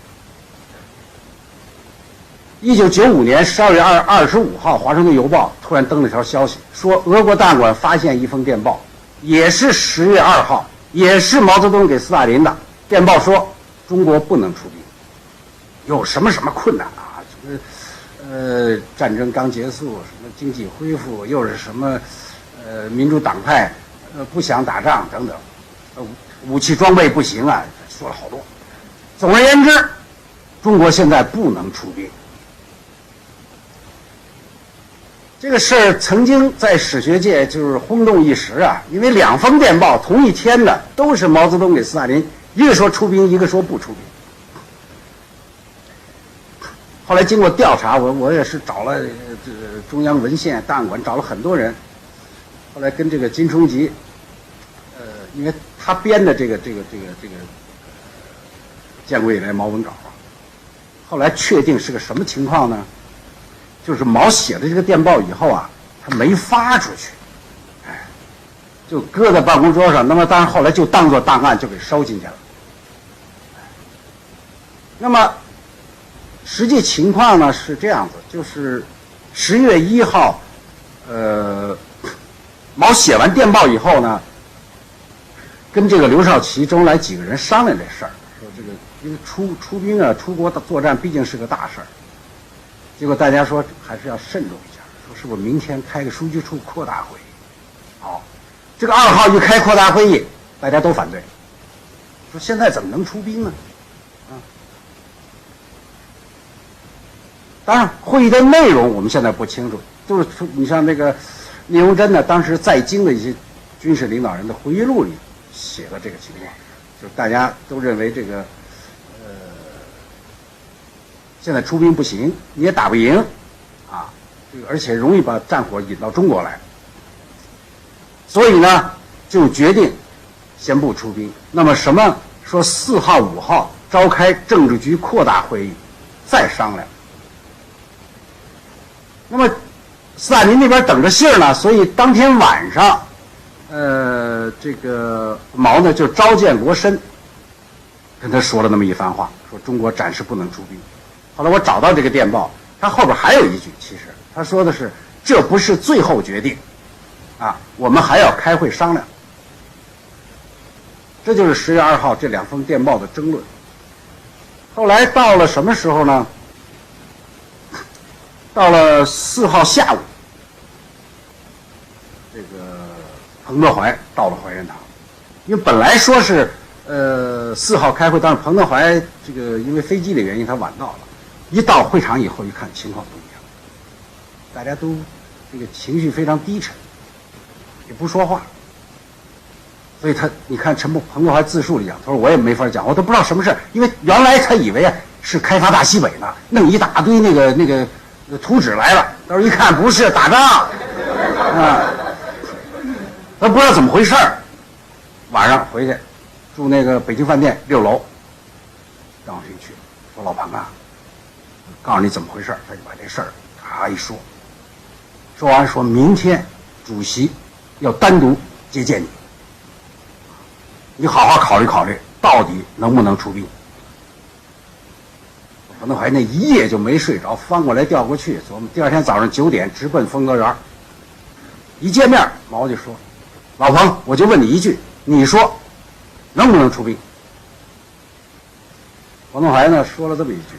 1995年12月25號，《華盛頓郵報》突然登了條消息，說俄國檔案館發現一封電報，也是10月2號，也是毛澤東給斯大林的電報，說中國不能出兵，有什麼困難啊？什麼戰爭剛結束，什麼經濟恢復，又是什麼民主黨派不想打仗等等，武器裝備不行啊，說了好多。總而言之，中國現在不能出兵。這個事兒曾經在史學界就是轟動一時啊，因為2封電報同一天的，都是毛澤東給斯大林，一個說出兵，一個說不出兵。後來經過調查，我也是找了中央文獻檔案館，找了很多人，後來跟這個金崇吉，因為他編的這個建國以來毛文稿，後來確定是個什麼情況呢？就是毛寫的這個電報以後啊，他沒發出去，就搁在辦公桌上。那麼当然後來就當作檔案就給收进去了。那麼實際情況呢是這樣子，就是10月1號，毛寫完電報以後呢，跟这個劉少奇、周恩來幾個人商量這事兒，說這個因為出兵啊，出國作戰畢竟是個大事兒。結果大家說還是要慎重一下，說是不是明天開個書記處擴大會議？好，這個2號一開擴大會議，大家都反對，說現在怎麼能出兵呢？當然，會議的內容我們現在不清楚，就是你像那个聂荣臻呢，當時在京的一些軍事領導人的回憶錄裡寫的這個情況，就是大家都認為這個。現在出兵不行，你也打不贏，啊，這個而且容易把戰火引到中國來，所以呢，就決定先不出兵。那麼什麼說4號、5號召開政治局擴大會議，再商量。那麼斯大林那邊等着信兒呢，所以當天晚上，這個毛呢就召見羅申，跟他說了那麼一番話，說中國暫時不能出兵。後來我找到這個電報，他後邊還有一句，其實他說的是這不是最後決定，啊，我們還要開會商量。這就是10月2號這2封電報的爭論。後來到了什麼時候呢？到了4號下午，這個彭德懷到了懷仁堂，因為本來說是4號開會，但是彭德懷這個因為飛機的原因他晚到了。一到會場以後，一看情況不一樣，大家都這個情緒非常低沉，也不說話。所以你看彭德懷自述裡講，他說我也沒法講，我都不知道什麼事，因為原來他以為是開發大西北呢，弄一大堆那個圖紙來了，到時候一看不是打仗，啊，他不知道怎麼回事。晚上回去住那個北京飯店6樓，張学去說老彭啊。告訴你怎麼回事，他就把這事兒咔一說，說完說明天主席要單獨接見你，你好好考慮考慮，到底能不能出兵。彭德懷那一夜就沒睡着，翻過來調過去，琢磨第二天早上9點直奔豐德園。一見面，毛就說：“老彭，我就問你一句，你說能不能出兵？”彭德懷呢說了這麼一句。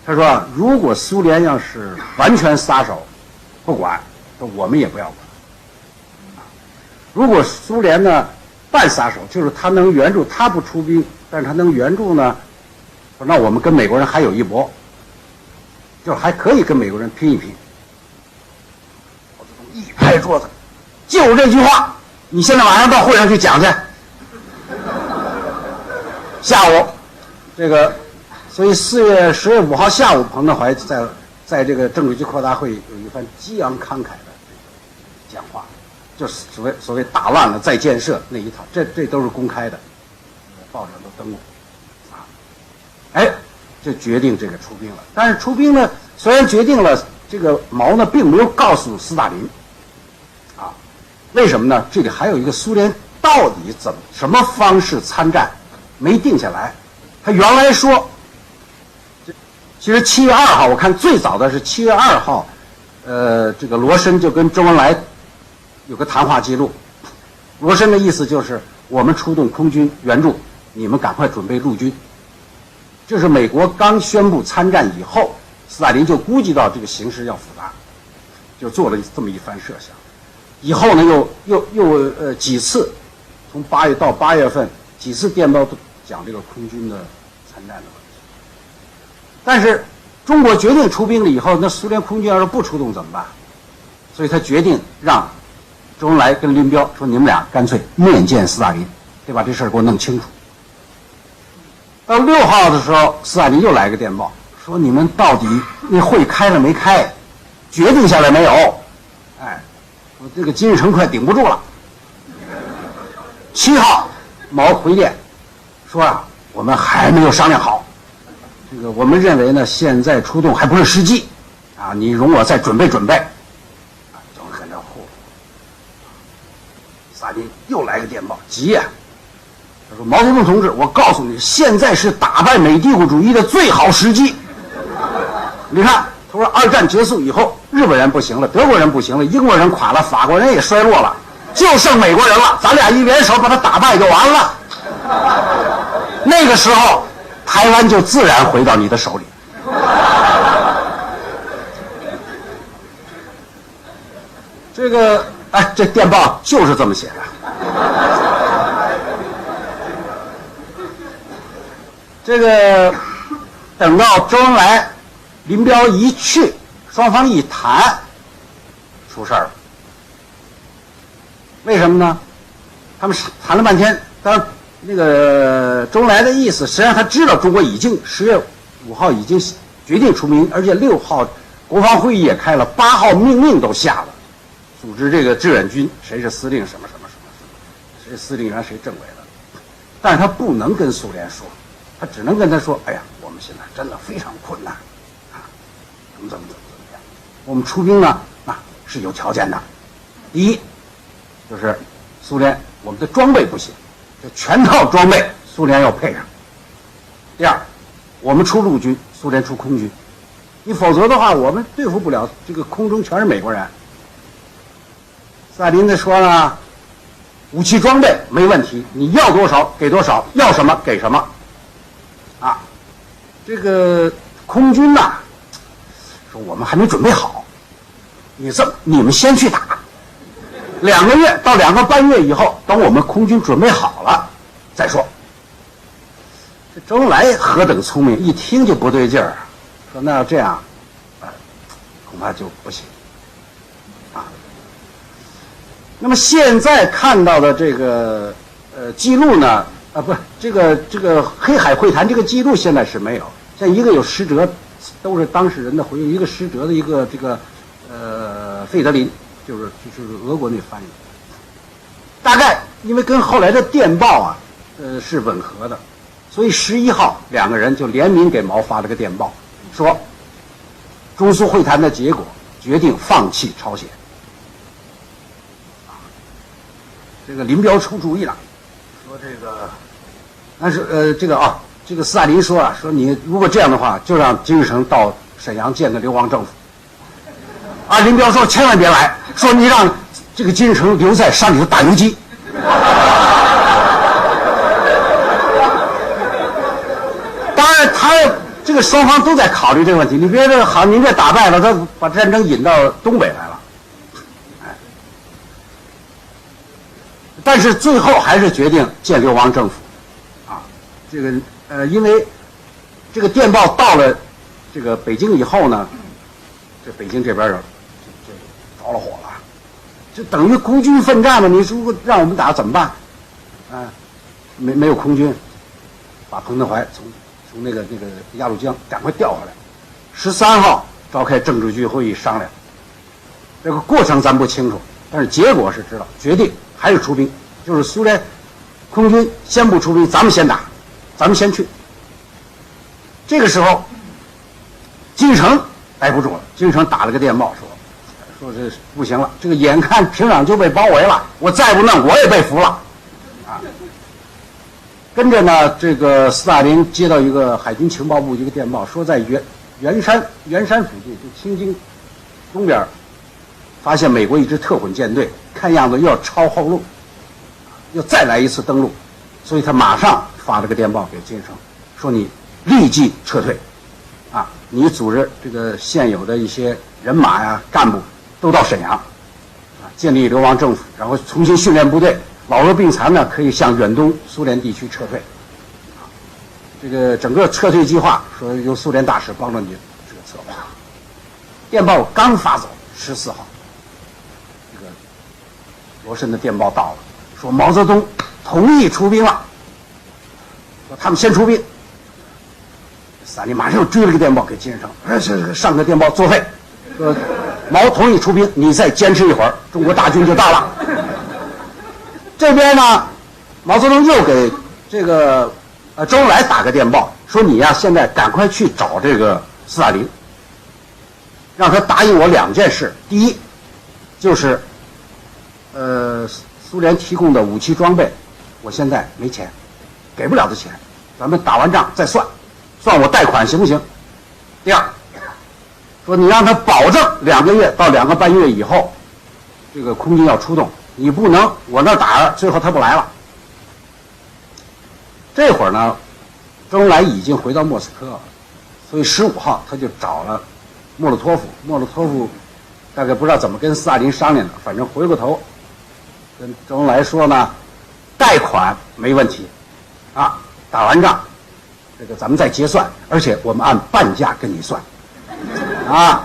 他說：“如果蘇聯要是完全撒手，不管，我們也不要管。如果蘇聯呢半撒手，就是他能援助，他不出兵，但是他能援助呢，說那我們跟美國人還有一搏，就還可以跟美國人拼一拼。”毛澤東一拍桌子：“就這句話，你現在晚上到會上去講去。”下午，這個。所以10月5號下午，彭德懷在這個政治局擴大會議有一番激昂慷慨的講話，就是所謂打爛了再建設那一套，這都是公開的，報上都登過，啊，哎，就決定這個出兵了。但是出兵呢，雖然決定了，這個毛呢並沒有告訴斯大林，啊，為什麼呢？這裡還有一個蘇聯到底什麼方式參戰沒定下來，他原來說。其實7月2號，我看最早的是7月2號，这个羅申就跟周恩來有個談話記錄。羅申的意思就是我們出動空軍援助，你們趕快準備陸軍。這是美國剛宣布參戰以後，斯大林就估計到這個形勢要複雜，就做了這麼一番設想。以後呢，又幾次，從8月到8月份，幾次電報都講這個空軍的參戰的問題。但是中國決定出兵了以後，那蘇聯空軍要是不出動怎麼辦？所以他決定讓周恩來跟林彪說：“你們倆乾脆面見斯大林，得把這事兒給我弄清楚。”到6號的時候，斯大林又來個電報，說：“你們到底那會開了沒開？決定下來沒有？哎，我這個金日成快頂不住了。”7號，毛回電說：“啊，我們還沒有商量好。這個我們認為呢，現在出動還不是時機，啊，你容我再準備準備。”啊，就很着火。斯大林又來個電報，急呀！他說：“毛澤東同志，我告訴你，現在是打敗美帝國主義的最好時機。你看，他說二戰結束以後，日本人不行了，德國人不行了，英國人垮了，法國人也衰落了，就剩美國人了。咱倆一聯手把他打敗就完了。那個時候，台灣就自然回到你的手裡。”這個，哎，這電報就是這麼寫的。這個等到周恩來、林彪一去，雙方一談，出事兒了。為什麼呢？他們談了半天，當然那個周恩來的意思，實際上他知道中國已經10月5號已經決定出兵，而且6號國防會議也開了，8號命令都下了，組織這個志願軍，誰是司令什麼什麼什麼，誰司令員誰政委的，但是他不能跟蘇聯說。他只能跟他說：“哎呀，我們現在真的非常困難，啊，怎麼樣？我們出兵呢，啊是有條件的。第一，就是蘇聯我們的裝備不行，這全套裝備蘇聯要配上。第二，我們出陸軍，蘇聯出空軍，你否則的話，我們對付不了，這個空中全是美國人。”斯大林的說呢，武器裝備沒問題，你要多少給多少，要什麼給什麼。啊，這個空軍吶，說我們還沒準備好，你們先去打，2個月到2個半月以後，等我們空軍準備好了再說。這周恩來何等聰明，一聽就不對勁兒，說那要這樣，恐怕就不行啊。那麼現在看到的這個記錄呢？不，這個黑海會談這個記錄現在是沒有，像一個有失責，都是當事人的回憶，一個失責的一個這個費德林，就是俄國那翻譯，大概因為跟後來的電報啊，是吻合的，所以11號2個人就聯名給毛發了個電報，說中蘇會談的結果決定放棄朝鮮，這個林彪出主意了，說這個。但是這個斯大林說啊，說你如果這樣的話，就讓金日成到瀋陽見個流亡政府。啊，林彪說千萬別來，說你讓這個金日成留在山裡頭打游擊。當然，他這個雙方都在考慮這個問題。你別這好，您這打敗了，他把戰爭引到東北來了。哎，但是最後還是決定建流亡政府。這個因為這個電報到了這個北京以後呢，這北京這邊就着了火了，就等於孤軍奮戰嘛。你如果讓我們打怎麼辦？啊，沒有空軍，把彭德懷從那個鴨綠江趕快調回來。13號召開政治局會議商量，這個過程咱不清楚，但是結果是知道，決定還是出兵，就是蘇聯空軍先不出兵，咱們先打。咱們先去。這個時候，金日成待不住了。金日成打了個電報說這不行了，這個眼看平壤就被包圍了，我再不弄我也被俘了，啊。跟着呢，這個斯大林接到一個海軍情報部一個電報，說在圓山附近，就清津東邊，發現美國一支特混艦隊，看樣子又要抄后路，又再來一次登陸，所以他馬上發了個電報給金日成，說你立即撤退，啊，你組織這個現有的一些人馬呀、幹部都到瀋陽，啊，建立流亡政府，然後重新訓練部隊，老弱病殘呢可以向遠東蘇聯地區撤退。這個整個撤退計劃說由蘇聯大使幫着你這個策劃。電報剛發走，14號，這個羅申的電報到了，說毛澤東同意出兵了，說他們先出兵。斯大林馬上又追了個電報給金日成，上个電報作廢，說毛同意出兵，你再堅持一會兒，中國大軍就到了。這邊呢，毛澤東又給這個周恩來打個電報，說你呀現在趕快去找這個斯大林，讓他答應我2件事。第一，就是蘇聯提供的武器裝備，我現在沒錢，給不了的錢，咱們打完仗再算，算我貸款行不行？第二，說你讓他保證2個月到2個半月以後，這個空軍要出動，你不能我那打着，最後他不來了。這會兒呢，周恩來已經回到莫斯科了，所以15號他就找了莫洛托夫。莫洛托夫大概不知道怎麼跟斯大林商量的，反正回過頭跟周恩來說呢，貸款沒問題，啊，打完仗這個咱們再結算，而且我們按半價跟你算，啊，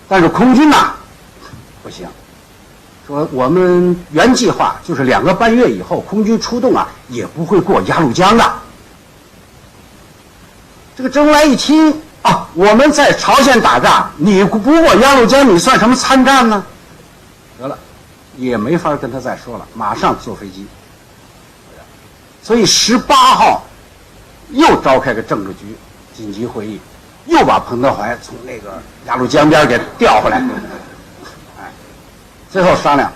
但是空軍呢不行。說我們原計劃就是2個半月以後空軍出動啊，也不會過鴨綠江的。這個周恩來一聽啊，我們在朝鮮打仗，你不過鴨綠江，你算什麼參戰呢？得了，也沒法跟他再說了，馬上坐飛機。所以18號又召開個政治局緊急會議，又把彭德懷從那個鴨綠江邊給調回來。最後商量，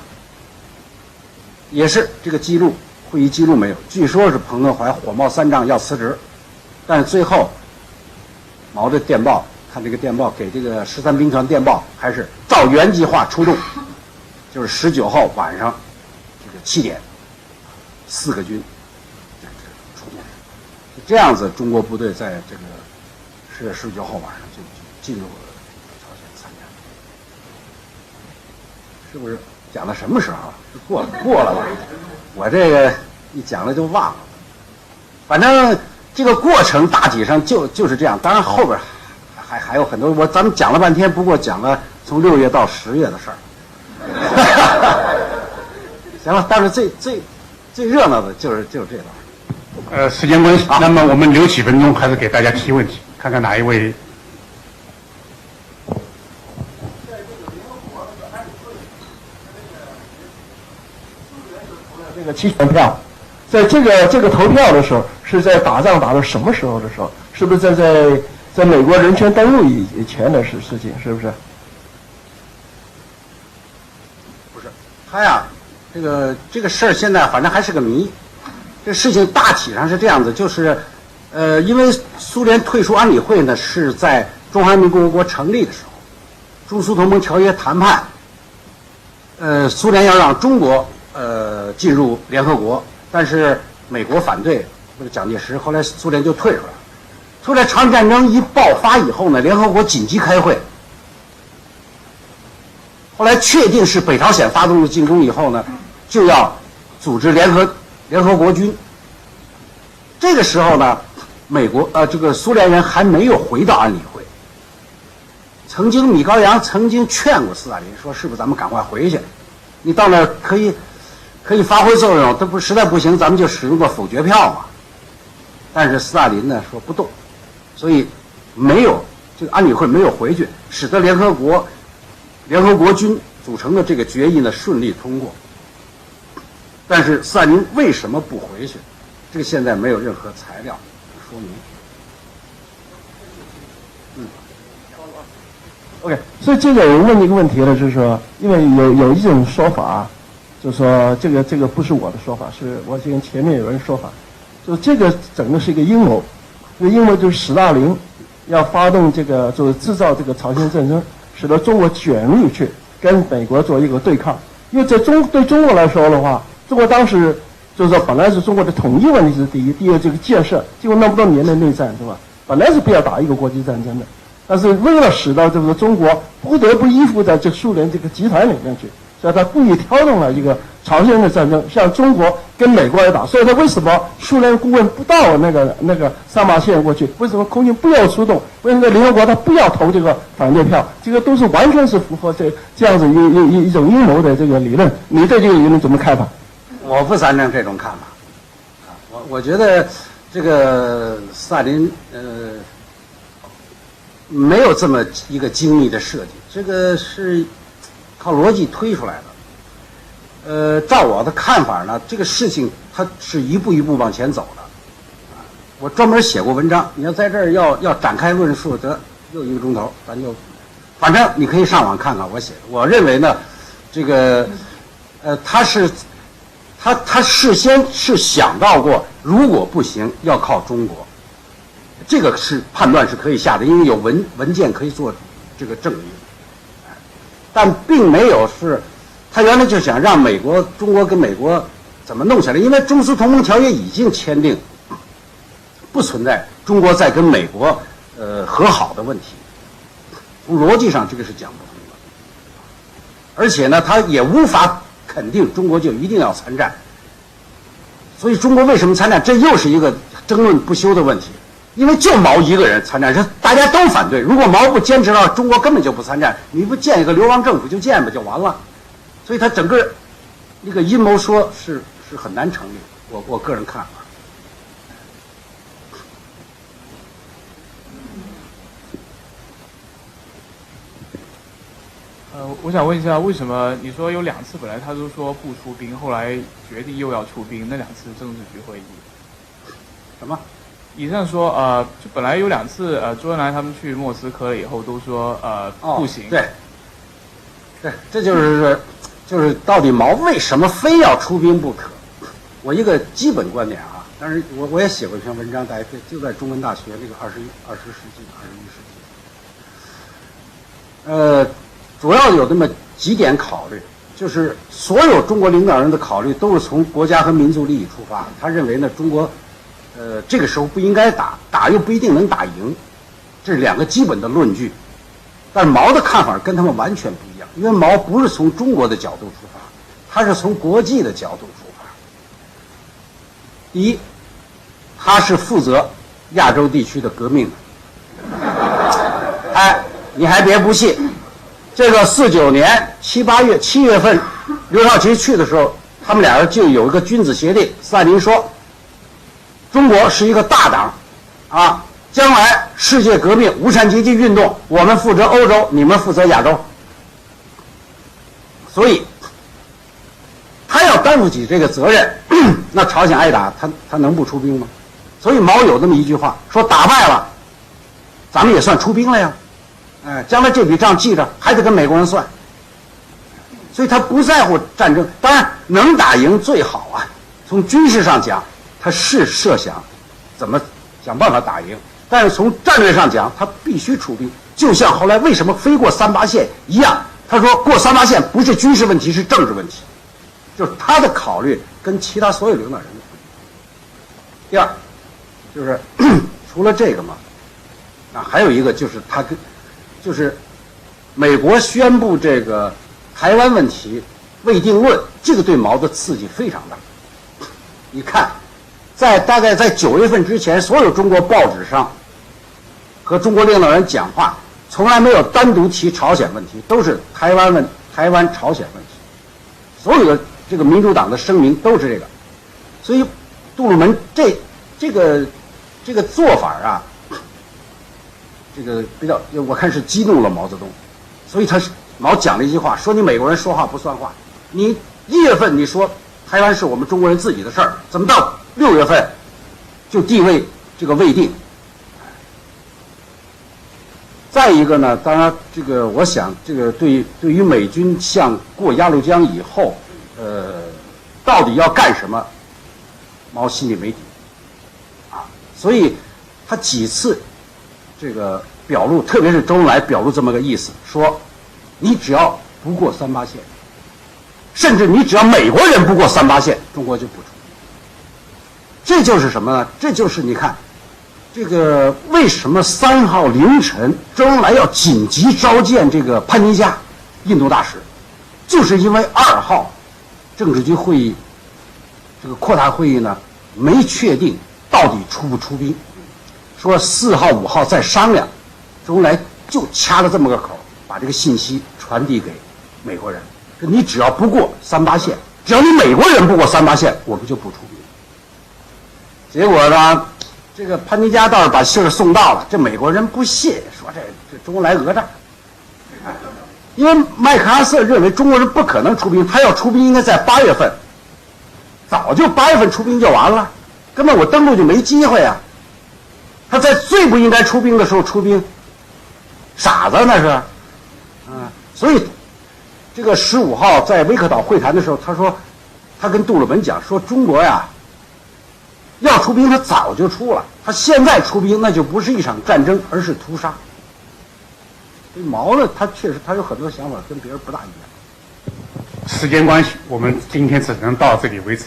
也是這個記錄，會議記錄沒有。據說是彭德懷火冒三丈要辭職，但是最後毛的電報，看這個電報給這個13兵團電報，還是照原計劃出動，就是19號晚上這個7點，4個軍出動，就這樣子，中國部隊在這個10月19號晚上就進入了朝鮮參戰。是不是講到什麼時候啊？過了吧？我這個一講了就忘了。反正這個過程大體上就是這樣。當然後邊還有很多，咱們講了半天，不過講了從6月到10月的事兒。行了，但是最熱鬧的就是這段。時間關係，那麼我們留幾分鐘，還是給大家提問題，看看哪一位。這個期權票，在這個投票的時候，是在打仗打到什麼時候的時候？是不是在美國人權登陸以前的事情？是不是？不是，他呀，這個事兒現在反正還是個謎。這事情大體上是這樣子，就是因為蘇聯退出安理會呢，是在中華人民共和國成立的時候，中蘇同盟條約談判，蘇聯要讓中國進入聯合國，但是美國反對，這個蔣介石，後來蘇聯就退出來了。後來朝鮮戰爭一爆發以後呢，聯合國緊急開會，後來確定是北朝鮮發動了進攻以後呢，就要組織聯合國軍。這個時候呢，這個蘇聯人還沒有回到安理會。曾經米高揚曾經勸過斯大林說，是不是咱們趕快回去？你到那兒可以發揮作用，實在不行，咱們就使用個否決票嘛。但是斯大林呢說不動，所以沒有這個安理會沒有回去，使得聯合國軍組成的這個決議呢順利通過。但是斯大林為什麼不回去？這個現在沒有任何材料說明。OK， 所以這個我問一個問題了，就是說，因為有一種說法，就是說這個不是我的說法，是我跟前面有人說法，就是這個整個是一個陰謀，這個陰謀就是斯大林要发动這個就是製造這個朝鮮戰爭，使得中國捲入去跟美國做一個對抗。因為對中國來說的話，中國當時就是說本來是中國的統一問題是第一，第二這個建設，經過那麼多年的內戰，是吧？本來是不要打一個國際戰爭的，但是為了使到这個中國不得不依附在這蘇聯這個集團裡面去，所以他故意挑動了一個朝鮮的戰爭，向中國跟美國來打。所以他為什麼蘇聯顧問不到那個三八線過去？為什麼空軍不要出動？為什麼聯合國他不要投這個反對票？這個都是完全是符合這樣子一種陰謀的這個理論。你對這個理論怎麼看法？我不贊成這種看法。我覺得這個斯大林沒有这麼一個精密的設計，這個是靠邏輯推出來的。照我的看法呢，這個事情它是一步一步往前走的。我專門寫過文章，你要在這兒要展開論述，得又1個鐘頭，咱就，反正你可以上網看看我寫的。我認為呢，這個他事先是想到過，如果不行要靠中國，這個是判斷是可以下的，因為有文件可以做這個證明。但並沒有是，他原來就想讓中國跟美國怎麼弄起来，因為中蘇同盟條約已經簽訂，不存在中國在跟美國和好的問題，從邏輯上這個是講不通的，而且呢，他也無法肯定中國就一定要參戰，所以中國為什麼參戰，這又是一個爭論不休的問題。因為就毛一個人參戰，大家都反對。如果毛不堅持到中國根本就不參戰，你不建一個流亡政府就建吧，就完了。所以他整個一個陰謀說是很難成立。我個人看法。我想問一下，為什麼你說有2次本來他都說不出兵，後來決定又要出兵？那2次政治局會議什麼？以上說就本來有2次周恩來他們去莫斯科了以後都說不行。對，這就是到底毛為什麼非要出兵不可？我一個基本觀點啊，但是我也寫过一篇文章，大家就在中文大學那個20世紀、21世紀。主要有這麼幾點考慮，就是所有中國領導人的考慮都是從國家和民族利益出發。他認為呢，中國這個時候不應該打又不一定能打贏，這是2個基本的論據。但是毛的看法跟他們完全不一樣，因為毛不是從中國的角度出發，他是從國際的角度出發。第一，他是負責亞洲地區的革命的。哎，你還別不信，這個49年7月份，劉少奇去的時候，他們2人就有一個君子協定。斯大林說，中國是一個大黨，啊，將來世界革命、无產階級運動，我們負責歐洲，你們負責亞洲。所以，他要擔負起這個責任，那朝鮮挨打，他能不出兵嗎？所以毛有這麼一句話，說打敗了，咱們也算出兵了呀。哎，將來這筆賬記着，還得跟美國人算。所以他不在乎戰爭，當然能打贏最好啊。從軍事上講，他是設想怎麼想辦法打贏，但是從戰略上講，他必須出兵。就像後來為什麼非過38線一樣，他說過38線不是軍事問題，是政治問題，就是他的考慮跟其他所有領導人的不一樣。第二，就是除了这個嘛，還有一個就是美國宣布這個台灣問題未定論，這個對毛的刺激非常大。你看，大概在9月份之前，所有中国報紙上和中國領導人講話，從來沒有單獨提朝鮮問題，都是台灣朝鮮問題。所有的這個民主黨的聲明都是這個，所以杜魯門這個做法啊，這個比較我看是激怒了毛澤東，所以毛講了一句話，說你美國人說話不算話，你1月份你說台灣是我們中國人自己的事兒，怎麼到6月份就地位這個未定？再一個呢，當然這個我想這個對於美軍過鴨綠江以後，到底要幹什麼，毛心裡沒底啊，所以他幾次這個表露，特別是周恩來表露這麼個意思，說你只要不過3·8線，甚至你只要美国人不過3·8線，中國就不出兵。這就是什麼呢？这就是你看，這個為什麼3號凌晨周恩來要緊急召見這個潘尼加印度大使，就是因為2號政治局會議這個擴大會議呢沒確定到底出不出兵，說4號5號再商量，周恩來就掐了這麼個口，把這個信息傳遞給美國人，說你只要不過3·8線，只要你美國人不過3·8線，我们就不出兵。結果呢，這個潘尼加倒是把信兒送到了，這美國人不信，說這周恩來訛詐。因為麥克阿瑟認為中國人不可能出兵，他要出兵應該在8月份，早就8月份出兵就完了，根本我登陸就沒機會啊。他在最不應該出兵的時候出兵，傻子那是，所以這個15號在威克島會談的時候，他說他跟杜魯門講說中國呀要出兵他早就出了，他現在出兵那就不是一場戰爭，而是屠殺。所以毛呢，他確實他有很多想法跟別人不大一樣。時間關係，我們今天只能到這裡為止。